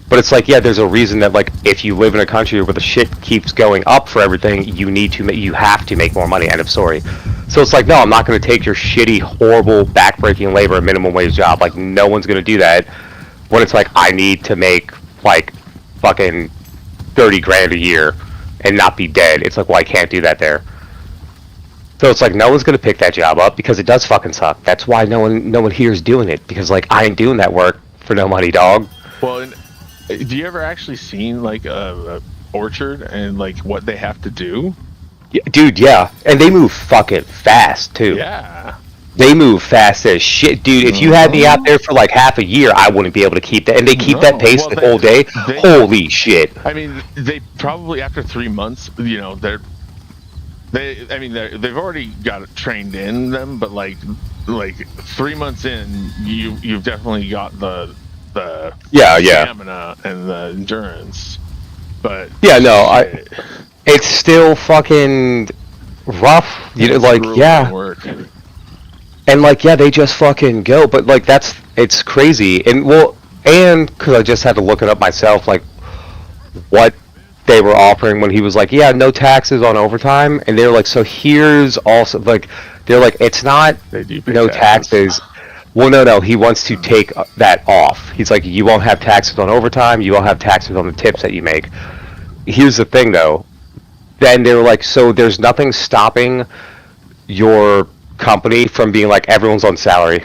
S3: But it's like, yeah, there's a reason that like if you live in a country where the shit keeps going up for everything, you have to make more money. End of story. So it's like, no, I'm not going to take your shitty, horrible, backbreaking labor minimum wage job. Like no one's going to do that. When it's like I need to make like fucking 30 grand a year and not be dead. It's like, well, I can't do that there. So it's like no one's gonna pick that job up because it does fucking suck. That's why no one here is doing it because like I ain't doing that work for no money, dog.
S5: Well, and, do you ever actually seen like a orchard and like what they have to do?
S3: Yeah, dude, yeah, and they move fucking fast too.
S5: Yeah.
S3: They move fast as shit, dude. If you had me out there for like half a year, I wouldn't be able to keep that. And they keep that pace the whole day. Holy shit!
S5: I mean, they probably after 3 months, you know, they've already got it trained in them, but like 3 months in, you've definitely got the
S3: yeah
S5: stamina and the endurance. But
S3: yeah, no, it's still fucking rough. You know, like yeah.
S5: Work.
S3: And like, yeah, they just fucking go, but like it's crazy. And well, and because I just had to look it up myself, like what they were offering when he was like, yeah, no taxes on overtime, and they were like, so here's also like, they're like, it's not
S5: They do pay
S3: no taxes. Well, no, he wants to take that off. He's like, you won't have taxes on overtime, you won't have taxes on the tips that you make. Here's the thing, though. Then they were like, so there's nothing stopping your company from being like everyone's on salary.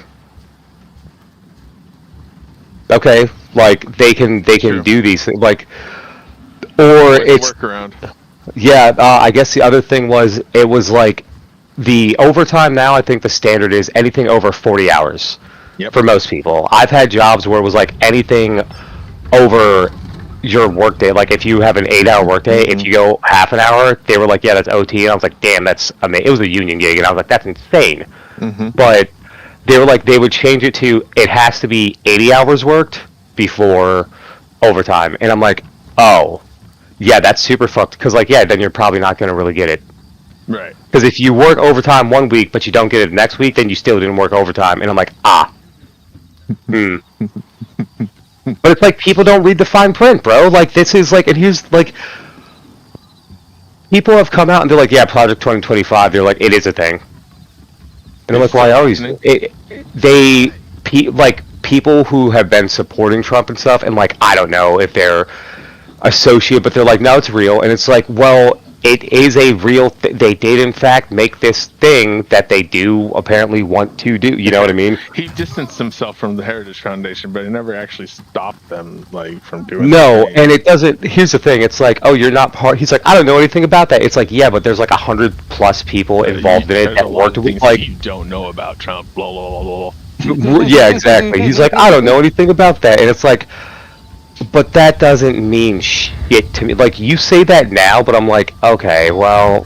S3: Okay, like they can
S5: True.
S3: do these things, like, or it's
S5: workaround.
S3: yeah. I guess the other thing was it was like the overtime. Now I think the standard is anything over 40 hours.
S5: Yep.
S3: For most people. I've had jobs where it was like anything over your workday. Like if you have an 8-hour workday, if you go half an hour, they were like, yeah, that's OT. And I was like, damn, that's amazing. It was a union gig, and I was like, that's insane. But they were like, they would change it to it has to be 80 hours worked before overtime. And I'm like, oh, yeah, that's super fucked. Because like, yeah, then you're probably not going to really get it.
S5: Right.
S3: Because if you work overtime one week, but you don't get it next week, then you still didn't work overtime. And I'm like, But it's like people don't read the fine print, bro. Like this is like, and here's like, people have come out and they're like, yeah, Project 2025. They're like, it is a thing. And I'm like, well, I always people who have been supporting Trump and stuff, and like, I don't know if they're associate, but they're like, no, it's real. And it's like, well, it is a real they did in fact make this thing that they do apparently want to do, you know what I mean?
S5: He distanced himself from the Heritage Foundation, but he never actually stopped them like from doing
S3: No,
S5: that.
S3: and it doesn't. Here's the thing, it's like, oh, you're not part. He's like, I don't know anything about that. It's like, yeah, but there's like 100+ people involved in it that worked with like
S5: you don't know about Trump, blah blah blah blah.
S3: yeah, exactly. He's like, I don't know anything about that. And it's like, But that doesn't mean shit to me. Like, you say that now, but I'm like, okay, well,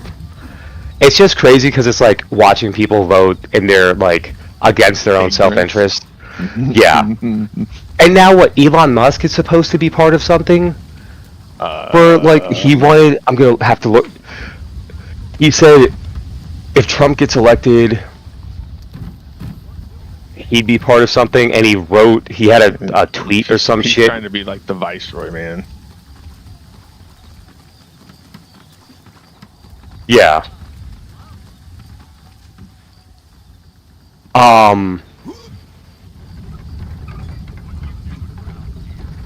S3: it's just crazy because it's like watching people vote and they're like against their own
S5: Ignorance.
S3: self-interest. Yeah. And now what? Elon Musk is supposed to be part of something? For like, he wanted. I'm gonna have to look. He said if Trump gets elected, he'd be part of something, and he wrote. He had a tweet or some
S5: He's
S3: shit.
S5: trying to be like the viceroy, man.
S3: Yeah.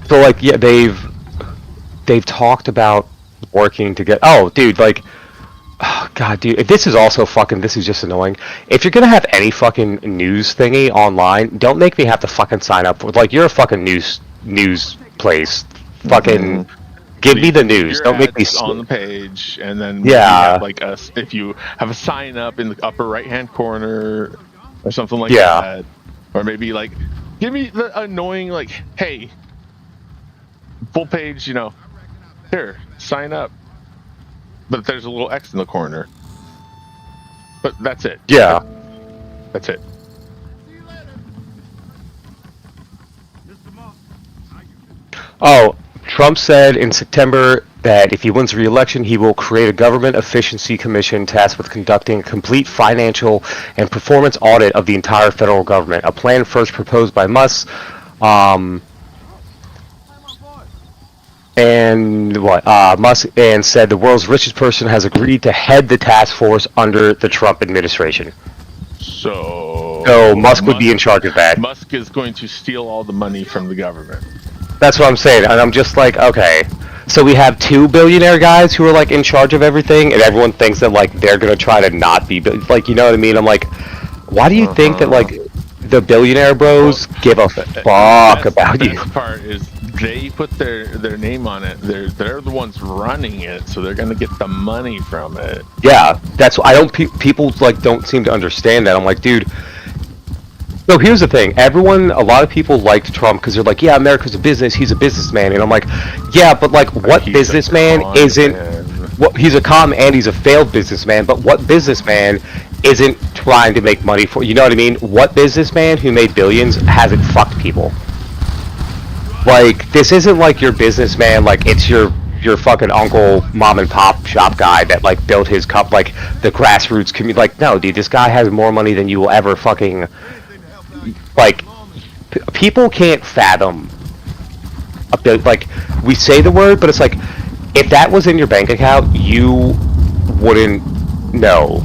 S3: So like, yeah, they've talked about working to get. Oh, dude, like, oh, God, dude, if this is also fucking. This is just annoying. If you're gonna have any fucking news thingy online, don't make me have to fucking sign up for. Like, you're a fucking news place. Fucking give me the news.
S5: Your
S3: Don't make me.
S5: ads on the page, and then maybe
S3: Yeah.
S5: have like us. If you have a sign up in the upper right hand corner, or something like
S3: Yeah.
S5: that, or maybe like give me the annoying like, hey, full page, here, sign up. But there's a little X in the corner. But that's it.
S3: Yeah.
S5: That's it.
S3: Oh, Trump said in September that if he wins re-election, he will create a government efficiency commission tasked with conducting a complete financial and performance audit of the entire federal government. A plan first proposed by Musk, Musk and said the world's richest person has agreed to head the task force under the Trump administration.
S5: So
S3: Musk would be in charge of that.
S5: Musk is going to steal all the money from the government.
S3: That's what I'm saying, and I'm just like, okay. So we have two billionaire guys who are like in charge of everything, and everyone thinks that like they're gonna try to not be like, you know what I mean? I'm like, why do you think that like the billionaire bros give a fuck about
S5: the
S3: you?
S5: best part is they put their name on it. They're the ones running it, so they're gonna get the money from it.
S3: Yeah, that's I don't. People like don't seem to understand that. I'm like, dude. So here's the thing. A lot of people liked Trump because they're like, yeah, America's a business. He's a businessman, and I'm like, yeah, but like, what
S5: He's
S3: businessman
S5: a con
S3: isn't?
S5: man.
S3: What he's a con and he's a failed businessman. But what businessman isn't trying to make money for? You know what I mean? What businessman who made billions hasn't fucked people? Like, this isn't like your businessman. Like, it's your fucking uncle, mom and pop shop guy that like built his cup, like the grassroots community. Like, no, dude, this guy has more money than you will ever fucking. Like, people can't fathom a bit. Like, we say the word, but it's like, if that was in your bank account, you wouldn't know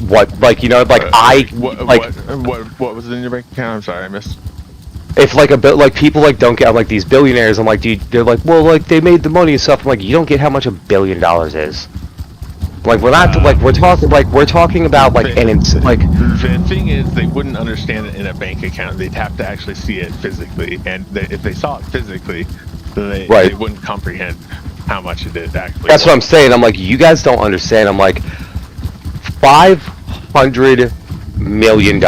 S3: what. Like, you know, like
S5: What was it in your bank account? I'm sorry, I missed.
S3: If like a bit like people like don't get like these billionaires, I'm like, dude, they're like, well, like they made the money and stuff. I'm like, you don't get how much $1 billion is. Like, we're not like we're talking about like like.
S5: The thing is, they wouldn't understand it in a bank account. They'd have to actually see it physically, and if they saw it physically, then they wouldn't comprehend how much it is actually.
S3: That's what I'm saying. I'm like, you guys don't understand. I'm like, $500 million.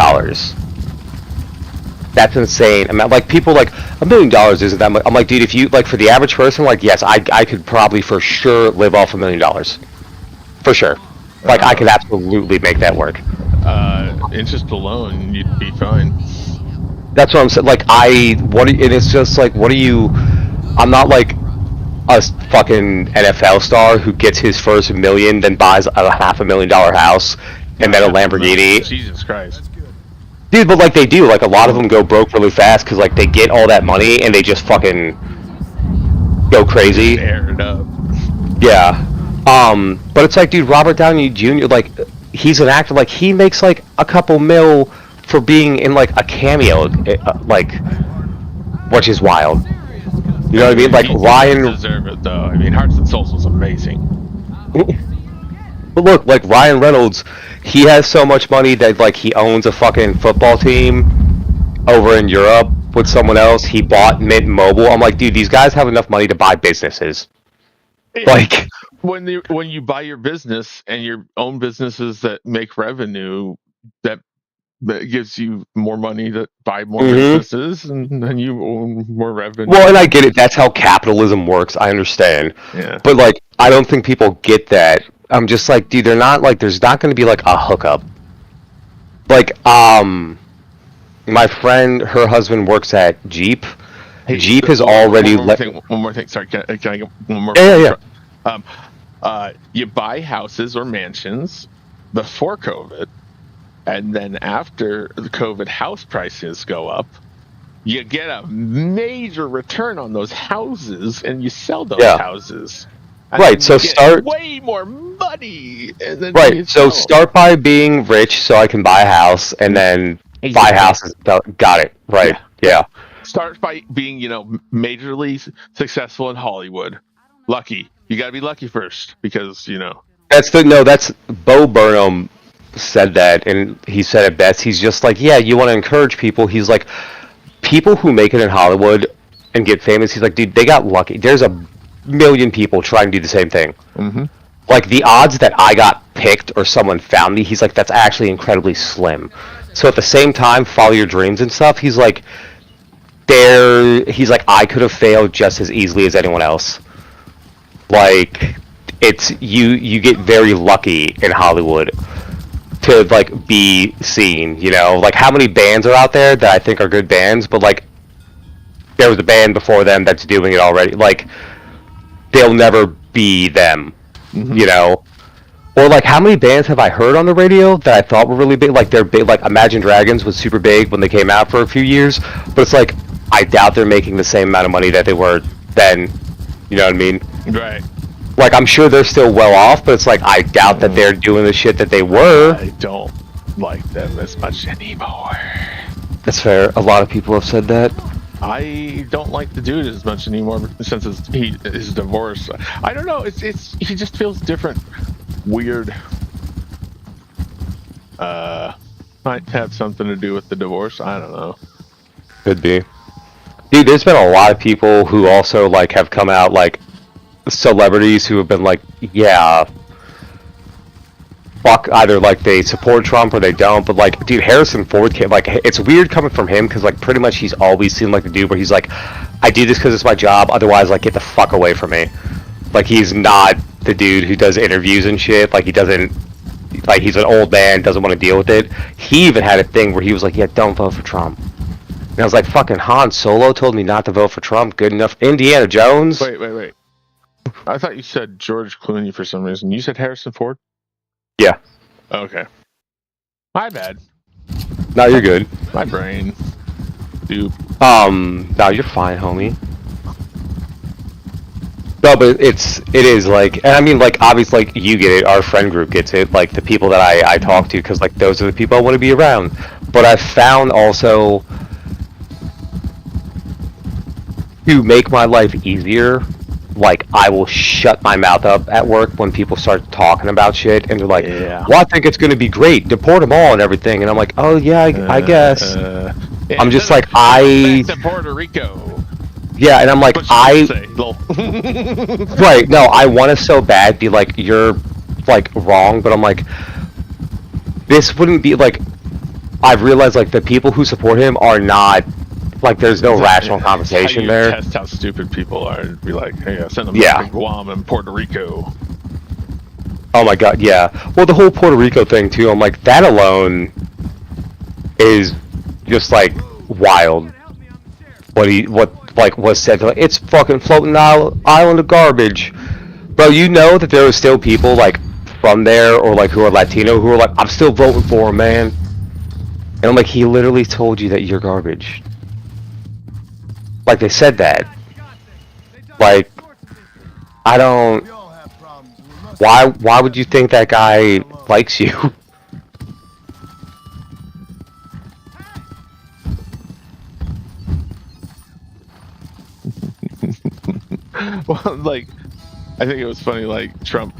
S3: That's insane. I mean, like, people like $1 million isn't that much. I'm like, dude, if you like for the average person, like, yes, I could probably for sure live off $1 million. For sure. Like, I could absolutely make that work.
S5: Interest alone, you'd be fine.
S3: That's what I'm saying. Like, and it's just like, what are you? I'm not like a fucking NFL star who gets his first $1 million, then buys a $500,000 house, and then a Lamborghini.
S5: Jesus Christ.
S3: Dude, but like they do, like a lot of them go broke really fast because like they get all that money and they just fucking go crazy.
S5: Air it up.
S3: Yeah. But it's like, dude, Robert Downey Jr., like, he's an actor, like, he makes, like, a couple mil for being in, like, a cameo, like, which is wild. You know what I mean? Like, Ryan...
S5: deserve it, though. I mean, Hearts and Souls was amazing.
S3: But look, like, Ryan Reynolds, he has so much money that, like, he owns a fucking football team over in Europe with someone else. He bought Mint Mobile. I'm like, dude, these guys have enough money to buy businesses. Like...
S5: When you buy your business and your own businesses that make revenue, that that gives you more money to buy more
S3: Mhm.
S5: businesses, and then you own more revenue.
S3: Well, and I get it. That's how capitalism works. I understand.
S5: Yeah.
S3: But like, I don't think people get that. I'm just like, dude, they're not like. There's not going to be like a hookup. Like, my friend, her husband works at Jeep. Jeep has already let.
S5: One more thing. Sorry, can I get one more?
S3: Yeah.
S5: You buy houses or mansions before COVID, and then after the COVID house prices go up, you get a major return on those houses, and you sell those houses. And
S3: Right.
S5: then
S3: So
S5: you get
S3: start.
S5: way more money. And then you
S3: Right. So
S5: sell.
S3: start by being rich, so I can buy a house, and then buy houses. Got it. Right. Yeah.
S5: Start by being, majorly successful in Hollywood. Lucky. You got to be lucky first, because
S3: That's Bo Burnham said that, and he said it best. He's just like, yeah, you want to encourage people. He's like, people who make it in Hollywood and get famous. He's like, dude, they got lucky. There's a million people trying to do the same thing.
S5: Mm-hmm.
S3: Like the odds that I got picked or someone found me, he's like, that's actually incredibly slim. So at the same time, follow your dreams and stuff. He's like, I could have failed just as easily as anyone else. Like, it's you get very lucky in Hollywood to like be seen. Like how many bands are out there that I think are good bands, but like there was a band before them that's doing it already. Like they'll never be them. Or like how many bands have I heard on the radio that I thought were really big? Like they're big. Like Imagine Dragons was super big when they came out for a few years, but it's like I doubt they're making the same amount of money that they were then. You know what I mean?
S5: Right.
S3: Like I'm sure they're still well off, but it's like I doubt that they're doing the shit that they were.
S5: I don't like them as much anymore.
S3: That's fair. A lot of people have said that.
S5: I don't like the dude as much anymore since his divorce. I don't know. He just feels different. Weird. Might have something to do with the divorce. I don't know.
S3: Could be. Dude, there's been a lot of people who also like have come out, like celebrities who have been like, yeah, fuck, either like they support Trump or they don't. But like, dude, Harrison Ford came, like, it's weird coming from him because like pretty much he's always seemed like the dude where he's like, I do this because it's my job, otherwise like get the fuck away from me. Like he's not the dude who does interviews and shit. Like he doesn't, like he's an old man, doesn't want to deal with it. He even had a thing where he was like, yeah, don't vote for Trump. And I was like, fucking Han Solo told me not to vote for Trump. Good enough. Indiana Jones.
S5: Wait. I thought you said George Clooney for some reason. You said Harrison Ford?
S3: Yeah.
S5: Okay. My bad.
S3: No, you're good.
S5: My brain. Dude.
S3: No, you're fine, homie. No, but it is like, and I mean, like, obviously, like, you get it, our friend group gets it, like, the people that I talk to, because, like, those are the people I want to be around. But I've found also, to make my life easier, like, I will shut my mouth up at work when people start talking about shit, and they're like, well, I think it's going to be great, deport them all and everything, and I'm like, oh, yeah, I guess. I'm just like,
S5: Back to Puerto Rico.
S3: Yeah, and I'm like, right, no, I want to so bad be like, you're, like, wrong, but I'm like, this wouldn't be, like, I've realized, like, the people who support him are not, like, there's no rational conversation there.
S5: Test how stupid people are and be like, hey, send them back to Guam and Puerto Rico.
S3: Oh my god, yeah. Well, the whole Puerto Rico thing, too, I'm like, that alone is just, like, wild. What was said, like, it's fucking floating island of garbage. Bro, you know that there are still people, like, from there, or, like, who are Latino, who are like, I'm still voting for him, man. And I'm like, he literally told you that you're garbage. Like, they said that. Like, I don't... Why would you think that guy likes you?
S5: Well, like, I think it was funny, like, Trump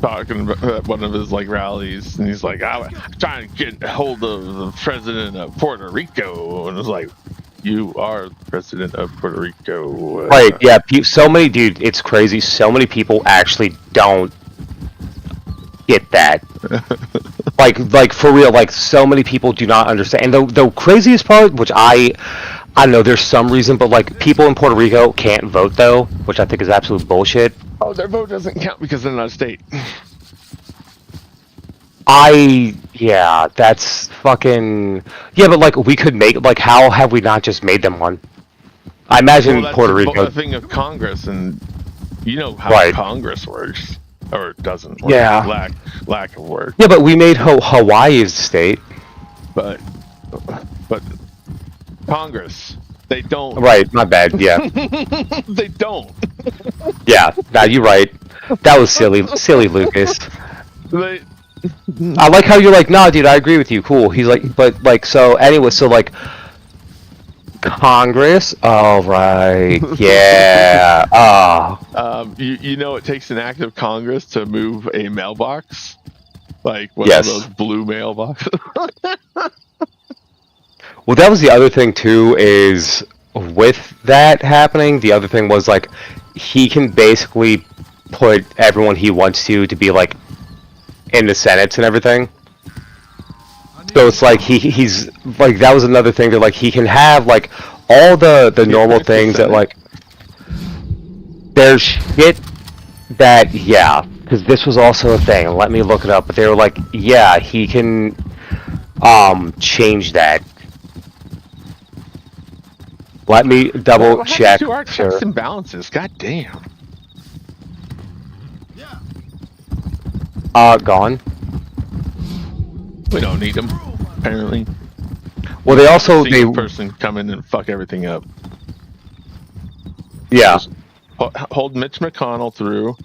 S5: talking at one of his, like, rallies, and he's like, I'm trying to get a hold of the president of Puerto Rico, and it was like, you are the president of Puerto Rico.
S3: Right, yeah, so many, dude, it's crazy, so many people actually don't get that. Like for real, like so many people do not understand. And the craziest part, which I don't know, there's some reason, but like people in Puerto Rico can't vote though, which I think is absolute bullshit.
S5: Oh, their vote doesn't count because they're not a state.
S3: Yeah, that's fucking yeah, but like we could make like how have we not just made them one? I imagine
S5: Well, that's
S3: Puerto
S5: the
S3: Rico.
S5: thing of Congress, and you know how
S3: Right.
S5: Congress works, or doesn't work.
S3: Yeah.
S5: Lack of work.
S3: Yeah, but we made Hawaii as a state.
S5: But Congress, they don't.
S3: Right, my bad. Yeah,
S5: They don't.
S3: yeah. Now you're right. That was silly, Lucas.
S5: They,
S3: I like how you're like, nah, dude, I agree with you. Cool. He's like, but like, so anyway, so like, Congress. All right. Yeah.
S5: you know, it takes an act of Congress to move a mailbox, like one
S3: Yes.
S5: of those blue mailboxes.
S3: Well, that was the other thing too. Is with that happening, the other thing was like, he can basically put everyone he wants to be like in the Senates and everything. So it's like he's like that was another thing that like he can have like all the normal things that like there's shit that because this was also a thing. Let me look it up, but they were like he can change that. Let me double
S5: What
S3: check.
S5: happened to our
S3: sir.
S5: checks and balances? God damn.
S3: Gone.
S5: We don't need them, apparently.
S3: Well, they also
S5: Single person come in and fuck everything up.
S3: yeah.
S5: Hold Mitch McConnell through,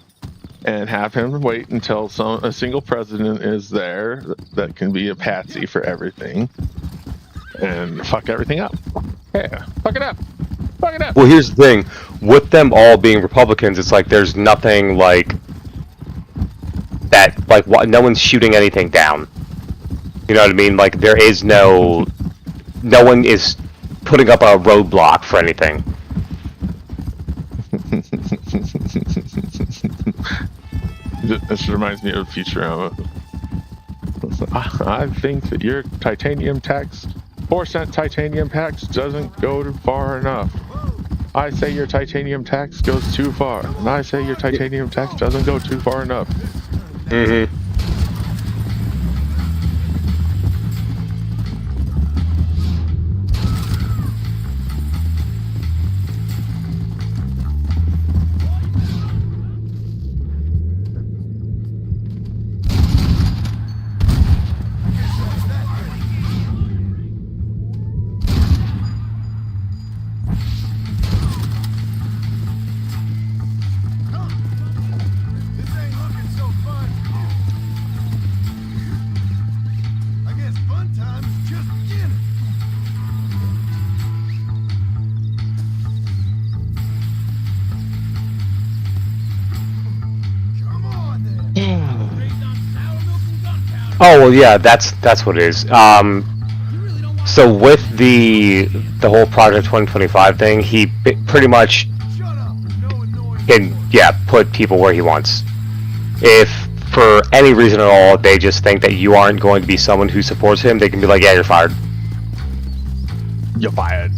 S5: and have him wait until a single president is there that can be a patsy for everything, and fuck everything up. Yeah, fuck it up. Fuck it up.
S3: Well, here's the thing. With them all being Republicans, it's like there's nothing like that. Like no one's shooting anything down. You know what I mean? Like there is no one is putting up a roadblock for anything.
S5: This reminds me of Futurama. I think that your titanium tax, 4-cent titanium tax, doesn't go far enough. I say your titanium tax goes too far, and I say your titanium tax doesn't go too far enough.
S3: Mm-hmm.
S2: This ain't looking so fun. I guess fun time is just beginning. Come on then.
S3: Oh well, yeah. That's what it is. So with the whole Project 2025 thing, he pretty much
S2: Shut up. No annoying.
S3: can put people where he wants. If for any reason at all they just think that you aren't going to be someone who supports him, they can be like, yeah, you're fired.
S5: You're fired.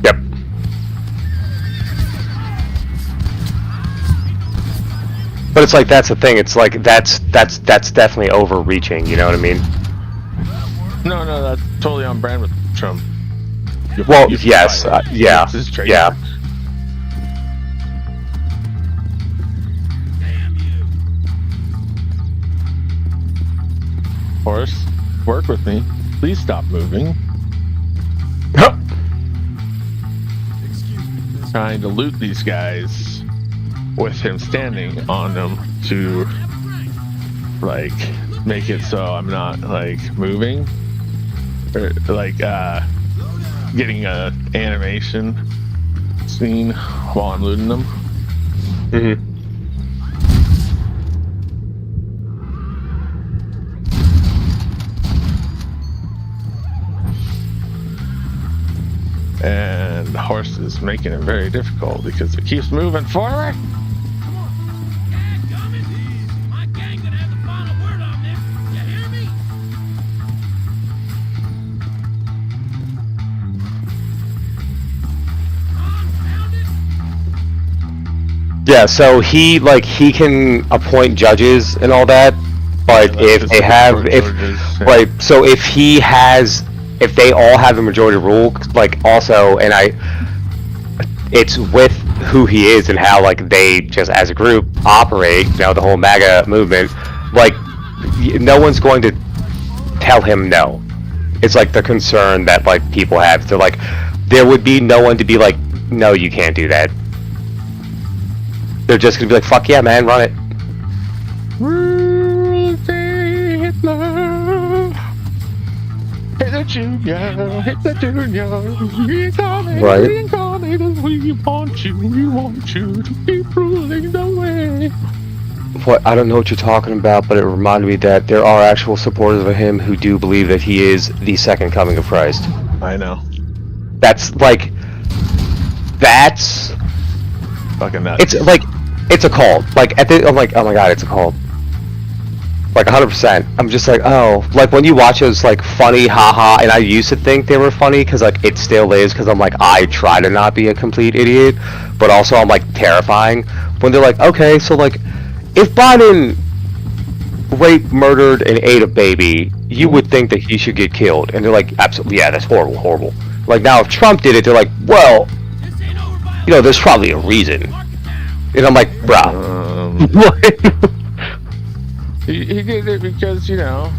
S3: Yep. But it's like that's the thing. It's like that's definitely overreaching. You know what I mean?
S5: No, that's totally on brand with Trump.
S3: Well,
S5: You're
S3: yes,
S5: fired.
S3: yeah,
S5: It's his trademark.
S3: yeah.
S5: Horace, work with me. Please stop moving.
S2: Excuse me, miss.
S5: Trying to loot these guys with him standing on them to like make it so I'm not like moving or like getting a animation scene while I'm looting them.
S3: Mm-hmm.
S5: And the horse is making it very difficult because it keeps moving forward.
S1: My gang gonna have the final word on this. You hear
S3: Yeah, so he can appoint judges and all that, but
S5: Yeah,
S3: if
S5: that's
S3: they
S5: just
S3: have
S5: court
S3: if
S5: orders, yeah.
S3: right, so if they all have the majority rule, like also, and it's with who he is and how like they just as a group operate, you know, the whole MAGA movement, like no one's going to tell him no. It's like the concern that like people have. So like there would be no one to be like, no, you can't do that. They're just gonna be like, fuck yeah, man, run it.
S5: Hitler Junior, Hitler Junior, reincarnated,
S3: Right.
S5: reincarnated, we want you to keep ruling the way.
S3: What, I don't know what you're talking about, but it reminded me that there are actual supporters of him who do believe that he is the second coming of Christ.
S5: I know.
S3: That's
S5: Fucking nuts.
S3: it's like, it's a cult. Like, I'm like, oh my god, it's a cult. Like, 100%. I'm just like, oh, like, when you watch those, like, funny, haha, and I used to think they were funny, because, like, it still is, because I'm like, I try to not be a complete idiot, but also I'm, like, terrifying. When they're like, okay, so, like, if Biden raped, murdered, and ate a baby, you would think that he should get killed. And they're like, absolutely, yeah, that's horrible, horrible. Like, now, if Trump did it, they're like, well, you know, there's probably a reason. And I'm like, bruh. What?
S5: He did it because, you know,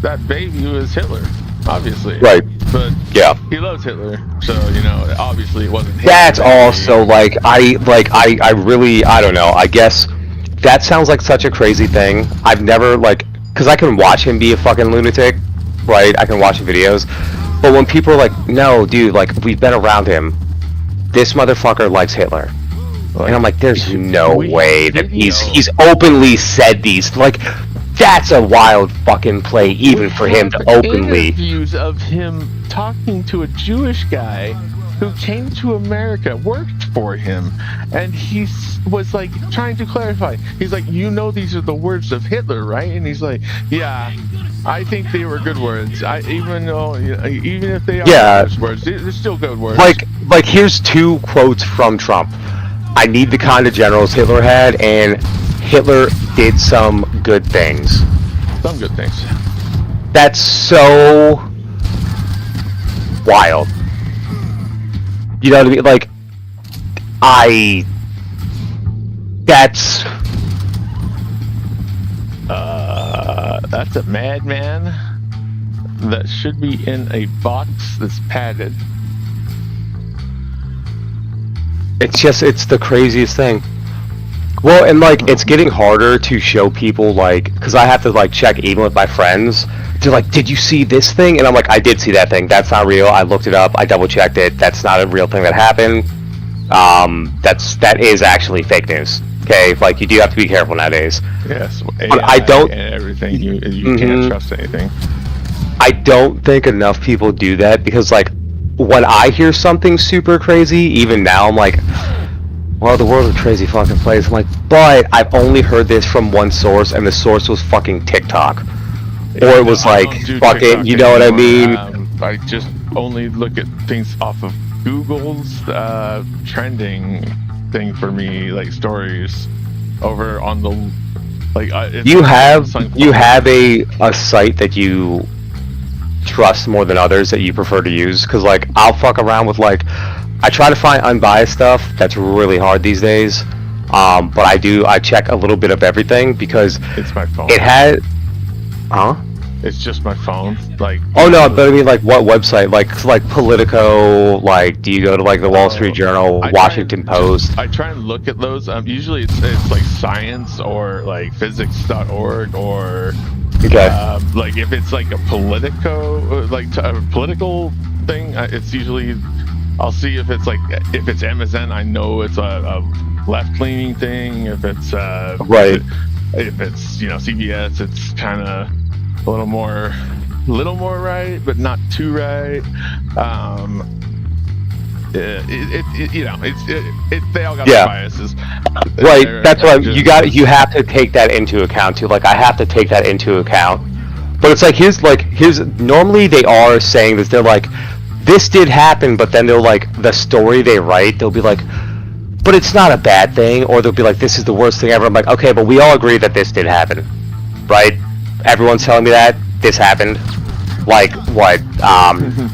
S5: that baby was Hitler, obviously.
S3: Right.
S5: But
S3: Yeah.
S5: he loves Hitler, so, you know, obviously it wasn't him.
S3: That's also, like, I really, I don't know, I guess that sounds like such a crazy thing. I've never, like, because I can watch him be a fucking lunatic, right? I can watch videos. But when people are like, no, dude, like, we've been around him. This motherfucker likes Hitler. And I'm like, there's no way that he's openly said these, like, that's a wild fucking play even for him to openly.
S5: Interviews of him talking to a Jewish guy who came to America, worked for him, and he was like trying to clarify. He's like, you know, these are the words of Hitler, right? And he's like, yeah, I think they were good words. Even if they are those words, they're still good words.
S3: Like here's two quotes from Trump. I need the kind of generals Hitler had, and Hitler did some good things.
S5: Some good things.
S3: That's so wild. You know what I mean? Like,
S5: That's a madman that should be in a box that's padded.
S3: It's the craziest thing. Well, and like, it's getting harder to show people, like, because I have to like check even with my friends. They're like, did you see this thing? And I'm like, I did see that thing. That's not real. I looked it up. I double checked it. That's not a real thing that happened. That is actually fake news. Okay, like, you do have to be careful nowadays.
S5: Yes,
S3: But I don't.
S5: and everything. You can't trust anything.
S3: I don't think enough people do that, because like, when I hear something super crazy, even now I'm like, well, the world's a crazy fucking place. I'm like, but I've only heard this from one source, and the source was fucking TikTok. Or it was like, fucking,
S5: TikTok
S3: you know what I mean?
S5: I just only look at things off of Google's trending thing for me, like stories over on the, like,
S3: You have a site that you trust more than others that you prefer to use? Because like, I'll fuck around with, like, I try to find unbiased stuff. That's really hard these days. But I check a little bit of everything, because
S5: it's my phone.
S3: it had,
S5: It's just my phone. Like,
S3: oh no, but I mean, like, what website? Like Politico. Like, do you go to like the Wall Street Journal, Washington Post?
S5: I try and look at those. Usually it's like science or like physics.org or
S3: Okay.
S5: like if it's like a Politico, like a political thing, it's usually, I'll see if it's MSN, I know it's a left-leaning thing. If it's
S3: Right.
S5: if it's, you know, CBS, it's kind of a little more right, but not too right. You know, they all got their biases.
S3: Right, that's what you have to take that into account too. Like, I have to take that into account. But it's like, here's normally they are saying this, they're like, this did happen, but then they'll, like, the story they write, they'll be like, but it's not a bad thing. Or they'll be like, this is the worst thing ever. I'm like, okay, but we all agree that this did happen, right? Everyone's telling me that this happened. Like what?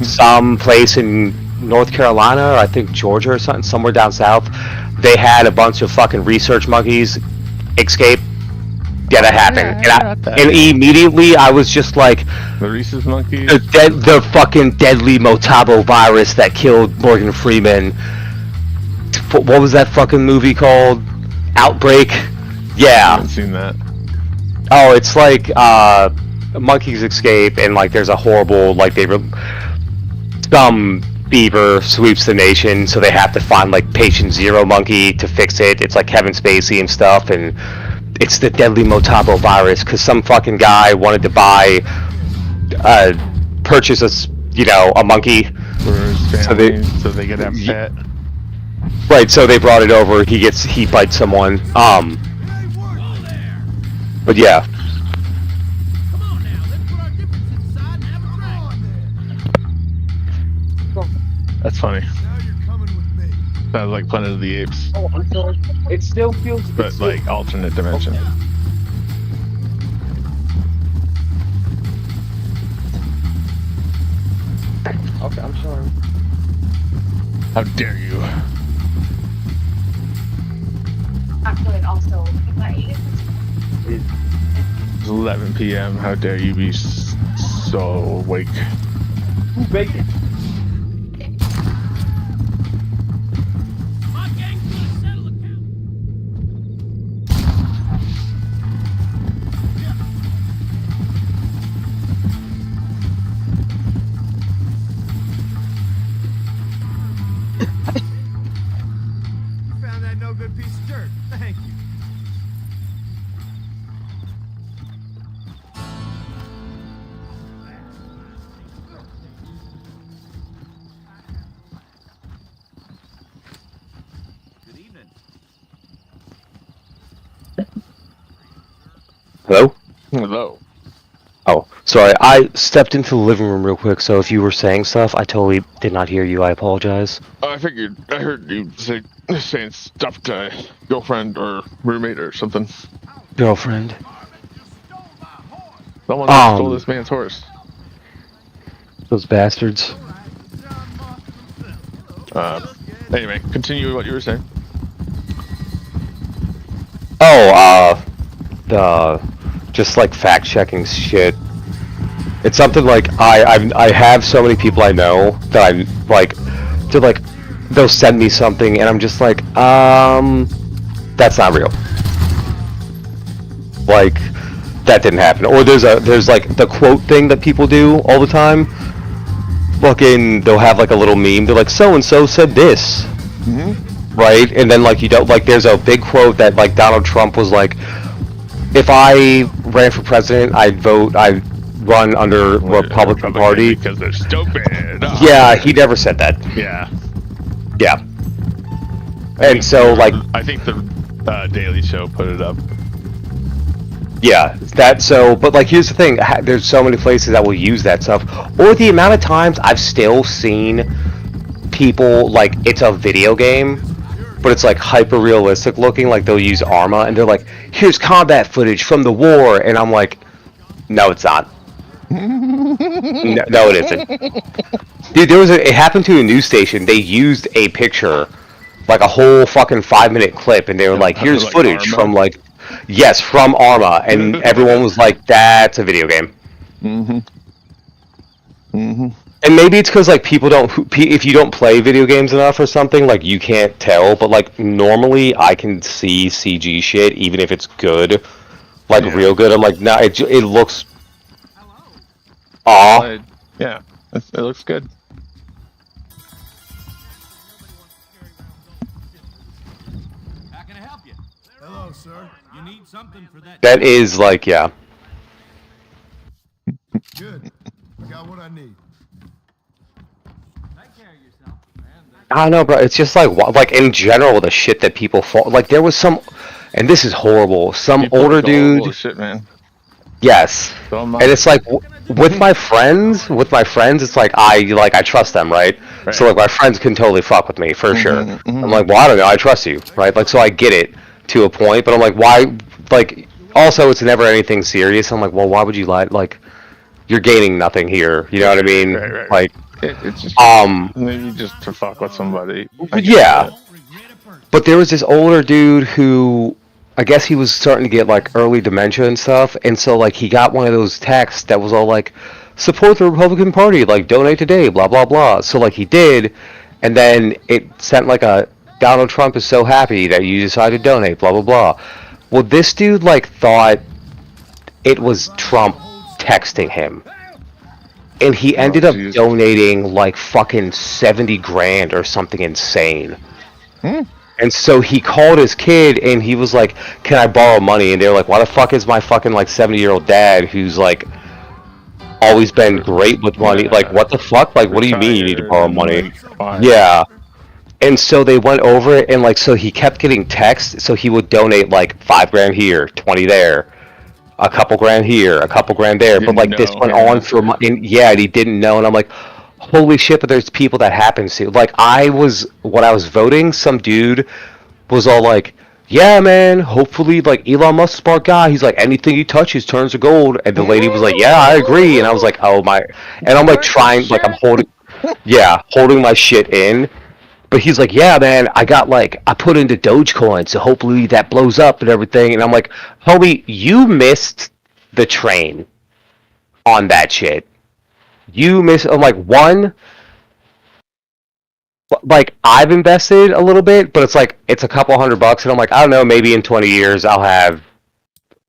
S3: Some place in North Carolina, or I think Georgia or something, somewhere down south. They had a bunch of fucking research monkeys escape. Yeah, that happened. And immediately I was just like,
S5: The Rhesus monkeys.
S3: the fucking deadly Motabo virus that killed Morgan Freeman. What was that fucking movie called? Outbreak?
S5: I
S3: Yeah.
S5: haven't seen that.
S3: Oh, it's like monkeys escape, and like there's a horrible some fever sweeps the nation, so they have to find like patient zero monkey to fix it. It's like Kevin Spacey and stuff, and it's the deadly Motabo virus because some fucking guy wanted to purchase a monkey.
S5: For his family, so they could have a pet.
S3: Right, so they brought it over. He bites someone. But yeah.
S1: Come on now, let's put our differences aside and have a drink.
S5: That's funny.
S2: Now you're coming with me.
S5: Sounds like Planet of the Apes,
S3: Oh, I'm sorry. It still feels.
S5: but like alternate dimension.
S3: Okay, I'm sorry.
S5: How dare you?
S7: Actually, also,
S5: It's 11 p.m. How dare you be so awake?
S3: Bacon.
S1: My gang's gonna settle account.
S6: You found that no good piece of dirt. Thank you. Good evening.
S3: Hello?
S5: Hello.
S3: Oh, sorry. I stepped into the living room real quick, so if you were saying stuff, I totally did not hear you. I apologize.
S5: I heard you saying stuff to girlfriend or roommate or something.
S3: Girlfriend.
S5: Someone stole this man's horse.
S3: Those bastards.
S5: Anyway, continue what you were saying.
S3: Oh, just like fact checking shit. It's something like I have so many people I know that I'm like, they'll send me something and I'm just like, that's not real. Like, that didn't happen. Or there's like the quote thing that people do all the time. Fucking, they'll have like a little meme. They're like, so and so said this. Right? And then like you don't like there's a big quote that like Donald Trump was like, if I ran for president, I'd run under Republican Party
S5: because they're stupid. Oh.
S3: Yeah, he never said that.
S5: Yeah.
S3: Yeah. And so like
S5: I think the Daily Show put it up.
S3: yeah, but like here's the thing, there's so many places that will use that stuff, or the amount of times I've still seen people like it's a video game but it's like hyper realistic looking, like they'll use Arma and they're like, here's combat footage from the war, and I'm like, no it's not. No, it isn't. Dude, it happened to a news station. They used a picture, like a whole fucking 5-minute clip, and they were like, here's
S5: like
S3: footage
S5: Arma?
S3: from like, yes, from Arma, and everyone was like, that's a video game. And maybe it's because like people don't, if you don't play video games enough or something, like you can't tell, but like normally I can see CG shit, even if it's good, like real good. I'm like, nah, it looks. Aw.
S5: Yeah, it looks good.
S6: How can I help you?
S2: Hello, sir.
S6: You need something for that.
S3: That is like, yeah.
S2: Good. I got what I need.
S6: Take care of yourself.
S3: I don't know, bro. It's just like in general, the shit that people fall. Like there was some, and this is horrible. Some
S5: People
S3: older
S5: are
S3: dude.
S5: bullshit, man.
S3: Yes.
S5: So am I.
S3: And it's like with my friends, it's like I trust them, right? So like my friends can totally fuck with me for sure.
S5: mhm.
S3: I'm like, well, I don't know, I trust you, right? Like, so I get it to a point, but I'm like, why? Like, also, it's never anything serious. I'm like, well, why would you lie? Like, you're gaining nothing here. You know what I mean?
S5: Right.
S3: Like,
S5: It's just maybe just to fuck with somebody. I get
S3: yeah.
S5: that.
S3: But there was this older dude who, I guess he was starting to get like early dementia and stuff, and so like he got one of those texts that was all like, support the Republican Party, like donate today, blah blah blah. So like he did, and then it sent like a Donald Trump is so happy that you decided to donate, blah blah blah. Well, this dude like thought it was Trump texting him, and he ended up
S5: jeez.
S3: donating like fucking 70 grand or something insane. And so he called his kid and he was like, can I borrow money? And they were like, why the fuck is my fucking like 70-year-old dad who's like always been great with money?
S5: Yeah.
S3: Like, what the fuck? Like, what do you mean you need to borrow
S5: Retired,
S3: money?
S5: like, fine.
S3: Yeah. And so they went over it and like, so he kept getting texts. So he would donate like 5 grand here, 20 there, a couple grand here, a couple grand there. But
S5: Didn't
S3: like this
S5: know,
S3: went
S5: yeah.
S3: on for and yeah, and he didn't know. And I'm like, holy shit, but there's people that happens to. Like when I was voting, some dude was all like, yeah, man, hopefully, like, Elon Musk's a smart guy. He's like, anything he touches turns to gold. And the lady was like, yeah, I agree. And I was like, oh my. And I'm like trying, like, I'm holding my shit in. But he's like, yeah, man, I put into Dogecoin, so hopefully that blows up and everything. And I'm like, homie, you missed the train on that shit. I'm like, one, like I've invested a little bit, but it's a couple $100, and I'm like, I don't know, maybe in 20 years I'll have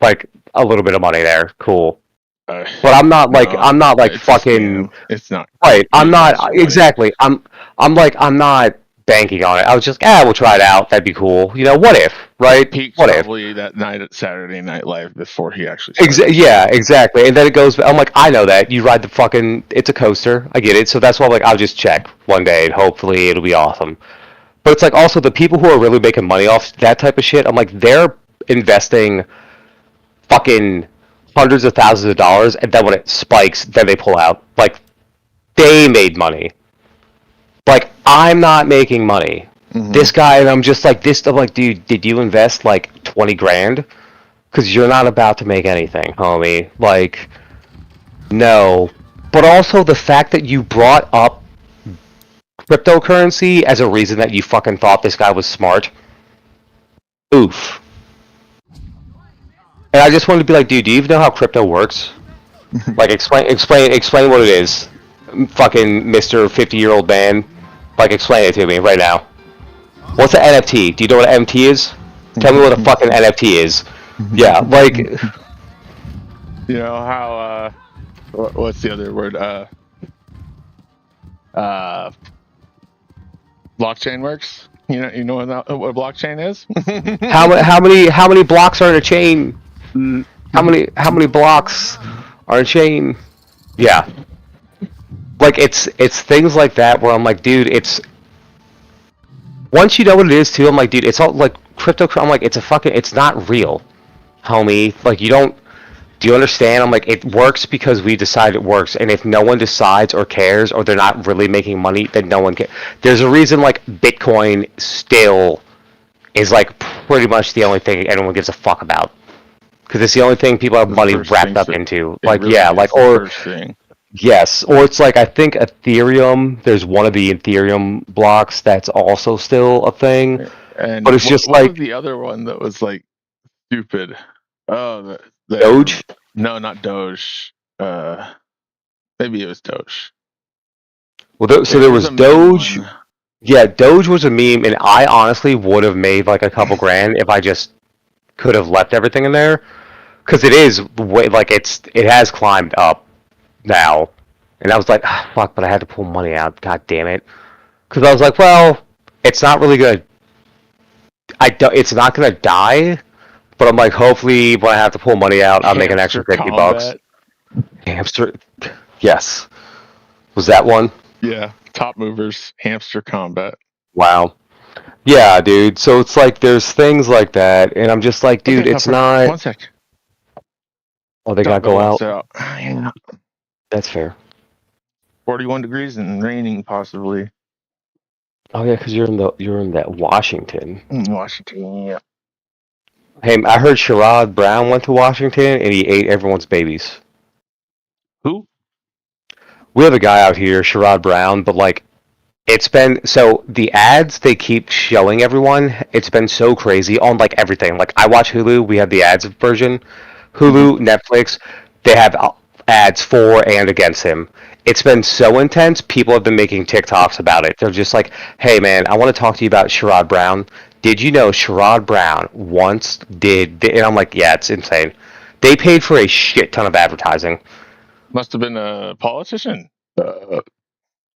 S3: like a little bit of money there. Cool. But I'm not like
S5: it's a
S3: fucking
S5: scam. It's not
S3: right. I'm not
S5: Right.
S3: exactly. I'm not banking on it. I was just we'll try it out. That'd be cool. You know, what if, right?
S5: Peaked
S3: What if?
S5: probably that night at Saturday Night Live before he actually
S3: Yeah, exactly. And then it goes. I'm like, I know that you ride the fucking. It's a coaster. I get it. So that's why I'm like, I'll just check one day and hopefully it'll be awesome. But it's like also the people who are really making money off that type of shit. I'm like, they're investing fucking hundreds of thousands of dollars, and then when it spikes, then they pull out. Like, they made money. Like, I'm not making money. This guy, and I'm just like, I'm like, dude, did you invest like 20 grand? Because you're not about to make anything, homie. Like, no. But also the fact that you brought up cryptocurrency as a reason that you fucking thought this guy was smart. Oof. And I just wanted to be like, dude, do you even know how crypto works? Like, explain what it is. Fucking Mr. 50-year-old man. Like, explain it to me right now. What's an NFT? Do you know what an NFT is? Tell me what a fucking NFT is. Yeah, like...
S5: You know how, what's the other word? Blockchain works? You know what blockchain is?
S3: how many blocks are in a chain? How many blocks are in a chain? Yeah. Like, it's things like that where I'm like, dude, it's... Once you know what it is, too, I'm like, dude, it's all, like, crypto... I'm like, it's not real, homie. Like, you don't... Do you understand? I'm like, it works because we decide it works, and if no one decides or cares, or they're not really making money, then no one cares. There's a reason, like, Bitcoin still is, like, pretty much the only thing anyone gives a fuck about. Because it's the only thing people have money wrapped up into. Like,
S5: really
S3: yeah,
S5: is
S3: like,
S5: the
S3: or...
S5: first thing.
S3: Yes, or it's like, I think Ethereum, there's one of the Ethereum blocks that's also still a thing.
S5: And
S3: But it's just
S5: what
S3: like...
S5: was the other one that was like stupid? Oh,
S3: Doge?
S5: No, not Doge. Maybe it was Doge.
S3: Well, so there was
S5: a meme
S3: Doge.
S5: one.
S3: Yeah, Doge was a meme, and I honestly would have made like a couple grand if I just could have left everything in there. Because it is way, like, it has climbed up now. And I was like, fuck, but I had to pull money out. God damn it. Because I was like, well, it's not really gonna... It's not gonna die, but I'm like, hopefully when I have to pull money out, I'll make an extra
S5: Hamster
S3: 50 bucks.
S5: Combat.
S3: Hamster... Yes. Was that one?
S5: Yeah, Top Movers, Hamster Combat.
S3: Wow. Yeah, dude. So it's like there's things like that, and I'm just like, dude,
S5: Okay,
S3: it's
S5: Hopper,
S3: not...
S5: 1 sec.
S3: Oh, they gotta go out?
S5: Yeah.
S3: That's fair.
S5: 41 degrees and raining, possibly.
S3: Oh yeah, because you're in that Washington.
S5: Washington. Yeah.
S3: Hey, I heard Sherrod Brown went to Washington and he ate everyone's babies.
S5: Who?
S3: We have a guy out here, Sherrod Brown, but like it's been so the ads they keep showing everyone. It's been so crazy on like everything. Like I watch Hulu, we have the ads version. Hulu, Netflix, they have ads for and against him. It's been so intense. People have been making TikToks about it. They're just like, "Hey man, I want to talk to you about Sherrod Brown. Did you know Sherrod Brown once did?" And I'm like, "Yeah, it's insane." They paid for a shit ton of advertising.
S5: Must have been a politician.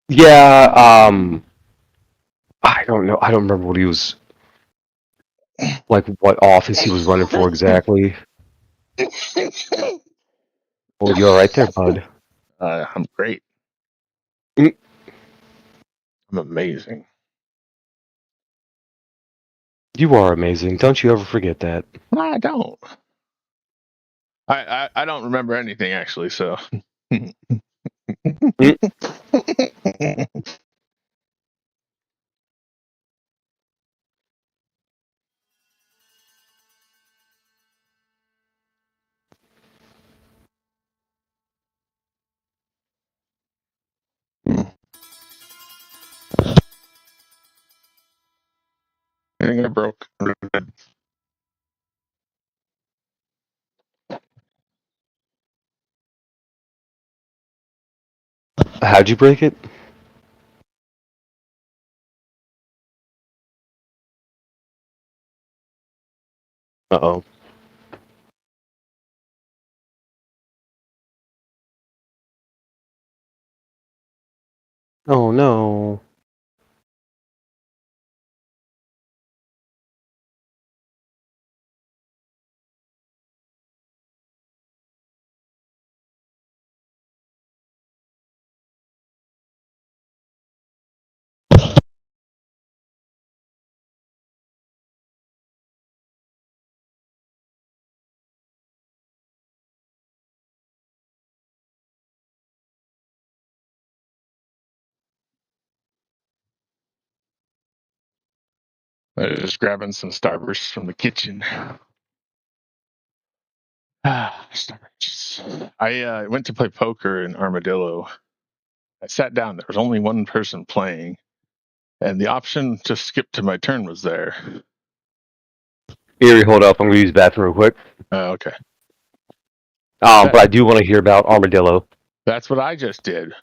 S3: Yeah, I don't know. I don't remember what he was like, what office he was running for exactly. Well, you're right there, bud.
S5: I'm great.
S3: Mm.
S5: I'm amazing.
S3: You are amazing. Don't you ever forget that.
S5: I don't. I don't remember anything actually. So. I think I broke.
S3: How'd you break it? Uh-oh. Oh no.
S5: I was just grabbing some Starbursts from the kitchen. Starbursts. I went to play poker in Armadillo. I sat down. There was only one person playing, and the option to skip to my turn was there.
S3: Erie, hold up. I'm gonna use the bathroom real quick.
S5: Okay.
S3: But I do want to hear about Armadillo.
S5: That's what I just did.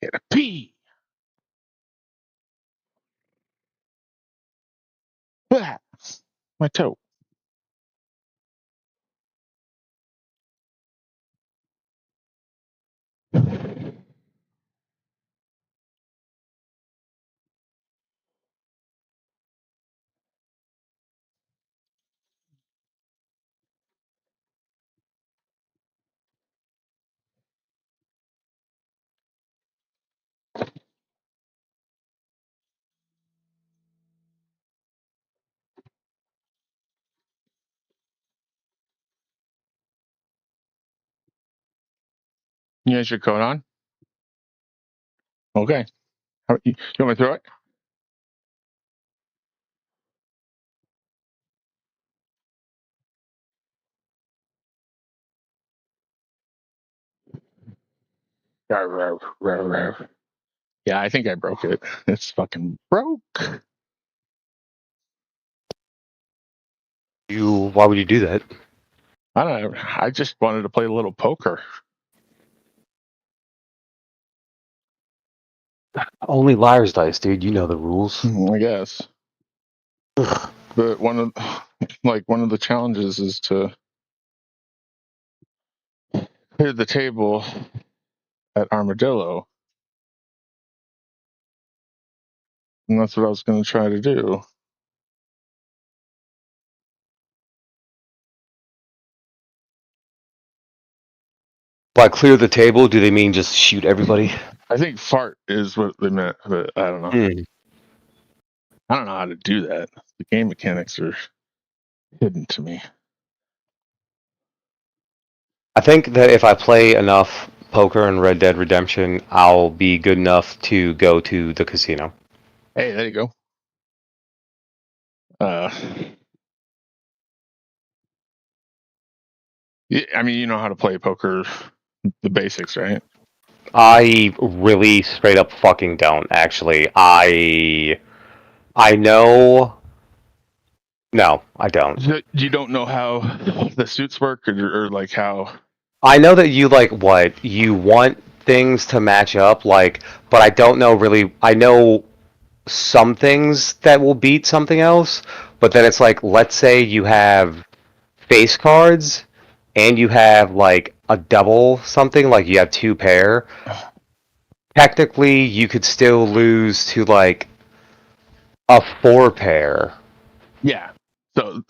S5: Hit a pee. Ah, my toe. You guys your coat on? Okay. You want me to throw it? Rawr, rawr, rawr. Yeah, I think I broke it. It's fucking broke.
S3: Why would you do that?
S5: I don't know. I just wanted to play a little poker.
S3: Only liar's dice, dude. You know the rules.
S5: I guess. But one of the challenges is to clear the table at Armadillo. And that's what I was going to try to do.
S3: By clear the table, do they mean just shoot everybody?
S5: I think fart is what they meant, but I don't know. I don't know how to do that. The game mechanics are hidden to me.
S3: I think that if I play enough poker and Red Dead Redemption, I'll be good enough to go to the casino.
S5: Hey, there you go. Yeah, I mean, you know how to play poker, the basics, right?
S3: I really straight up fucking don't, actually. I know. No, I don't.
S5: You don't know how the suits work, or like how.
S3: I know that you like what you want things to match up, like, but I don't know really. I know some things that will beat something else, but then it's like, let's say you have face cards and you have like a double something, like you have 2 pair. Technically, you could still lose to like a 4 pair.
S5: Yeah.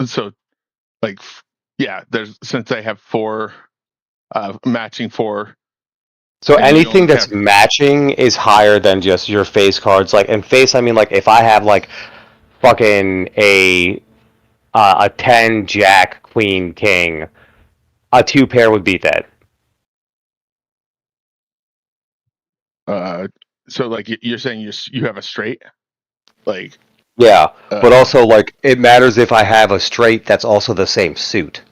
S5: So, like, yeah. There's since they have 4, matching 4.
S3: So
S5: And you
S3: anything
S5: don't
S3: that's
S5: have-
S3: matching is higher than just your face cards. Like in face, I mean, like if I have like fucking a 10 Jack Queen King, a 2 pair would beat that.
S5: So like you're saying you have a straight, like.
S3: Yeah, but also like it matters if I have a straight that's also the same suit.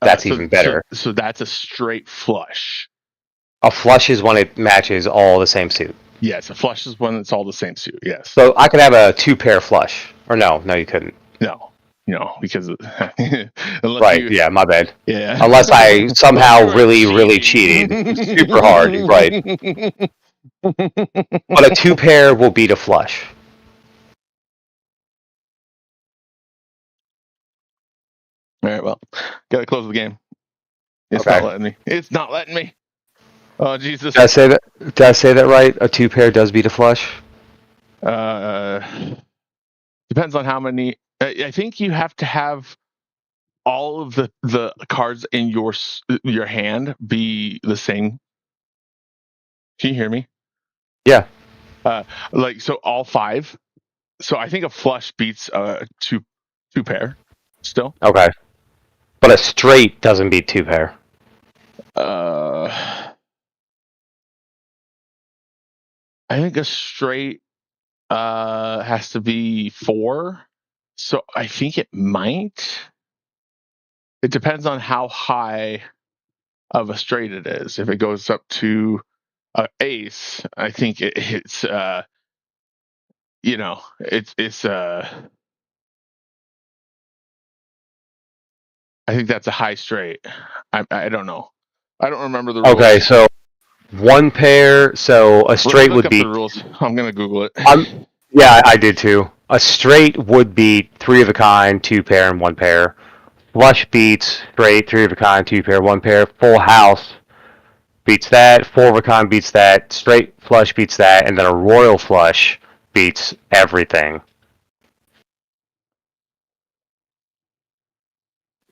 S3: That's even better.
S5: So that's a straight flush.
S3: A flush is when it matches all the same suit.
S5: Yes, a flush is when it's all the same suit. Yes.
S3: So I could have a 2 pair flush, or no, you couldn't.
S5: No, because unless
S3: Right? Yeah, my bad.
S5: Yeah.
S3: Unless I somehow really cheated super hard, right? But a 2 pair will beat a flush.
S5: All right. Well, gotta close the game. It's
S3: Okay.
S5: not letting me. It's not letting me. Oh Jesus.
S3: Did I say that? Did I say that right? A 2 pair does beat a flush.
S5: Depends on how many. I think you have to have all of the cards in your hand be the same. Can you hear me?
S3: Yeah.
S5: Like so, all 5. So I think a flush beats two pair. Still.
S3: Okay. But a straight doesn't beat 2 pair.
S5: I think a straight has to be 4. So I think it might. It depends on how high of a straight it is. If it goes up to ace, I think it's I think that's a high straight. I don't know. I don't remember the rules.
S3: Okay, so 1 pair. So a straight
S5: Look
S3: would
S5: up
S3: be.
S5: the rules. I'm gonna Google it.
S3: Yeah, I did too. A straight would be 3 of a kind, 2 pair, and 1 pair. Flush beats straight, 3 of a kind, 2 pair, 1 pair. Full house beats that. 4 of a kind beats that. Straight flush beats that, and then a royal flush beats everything.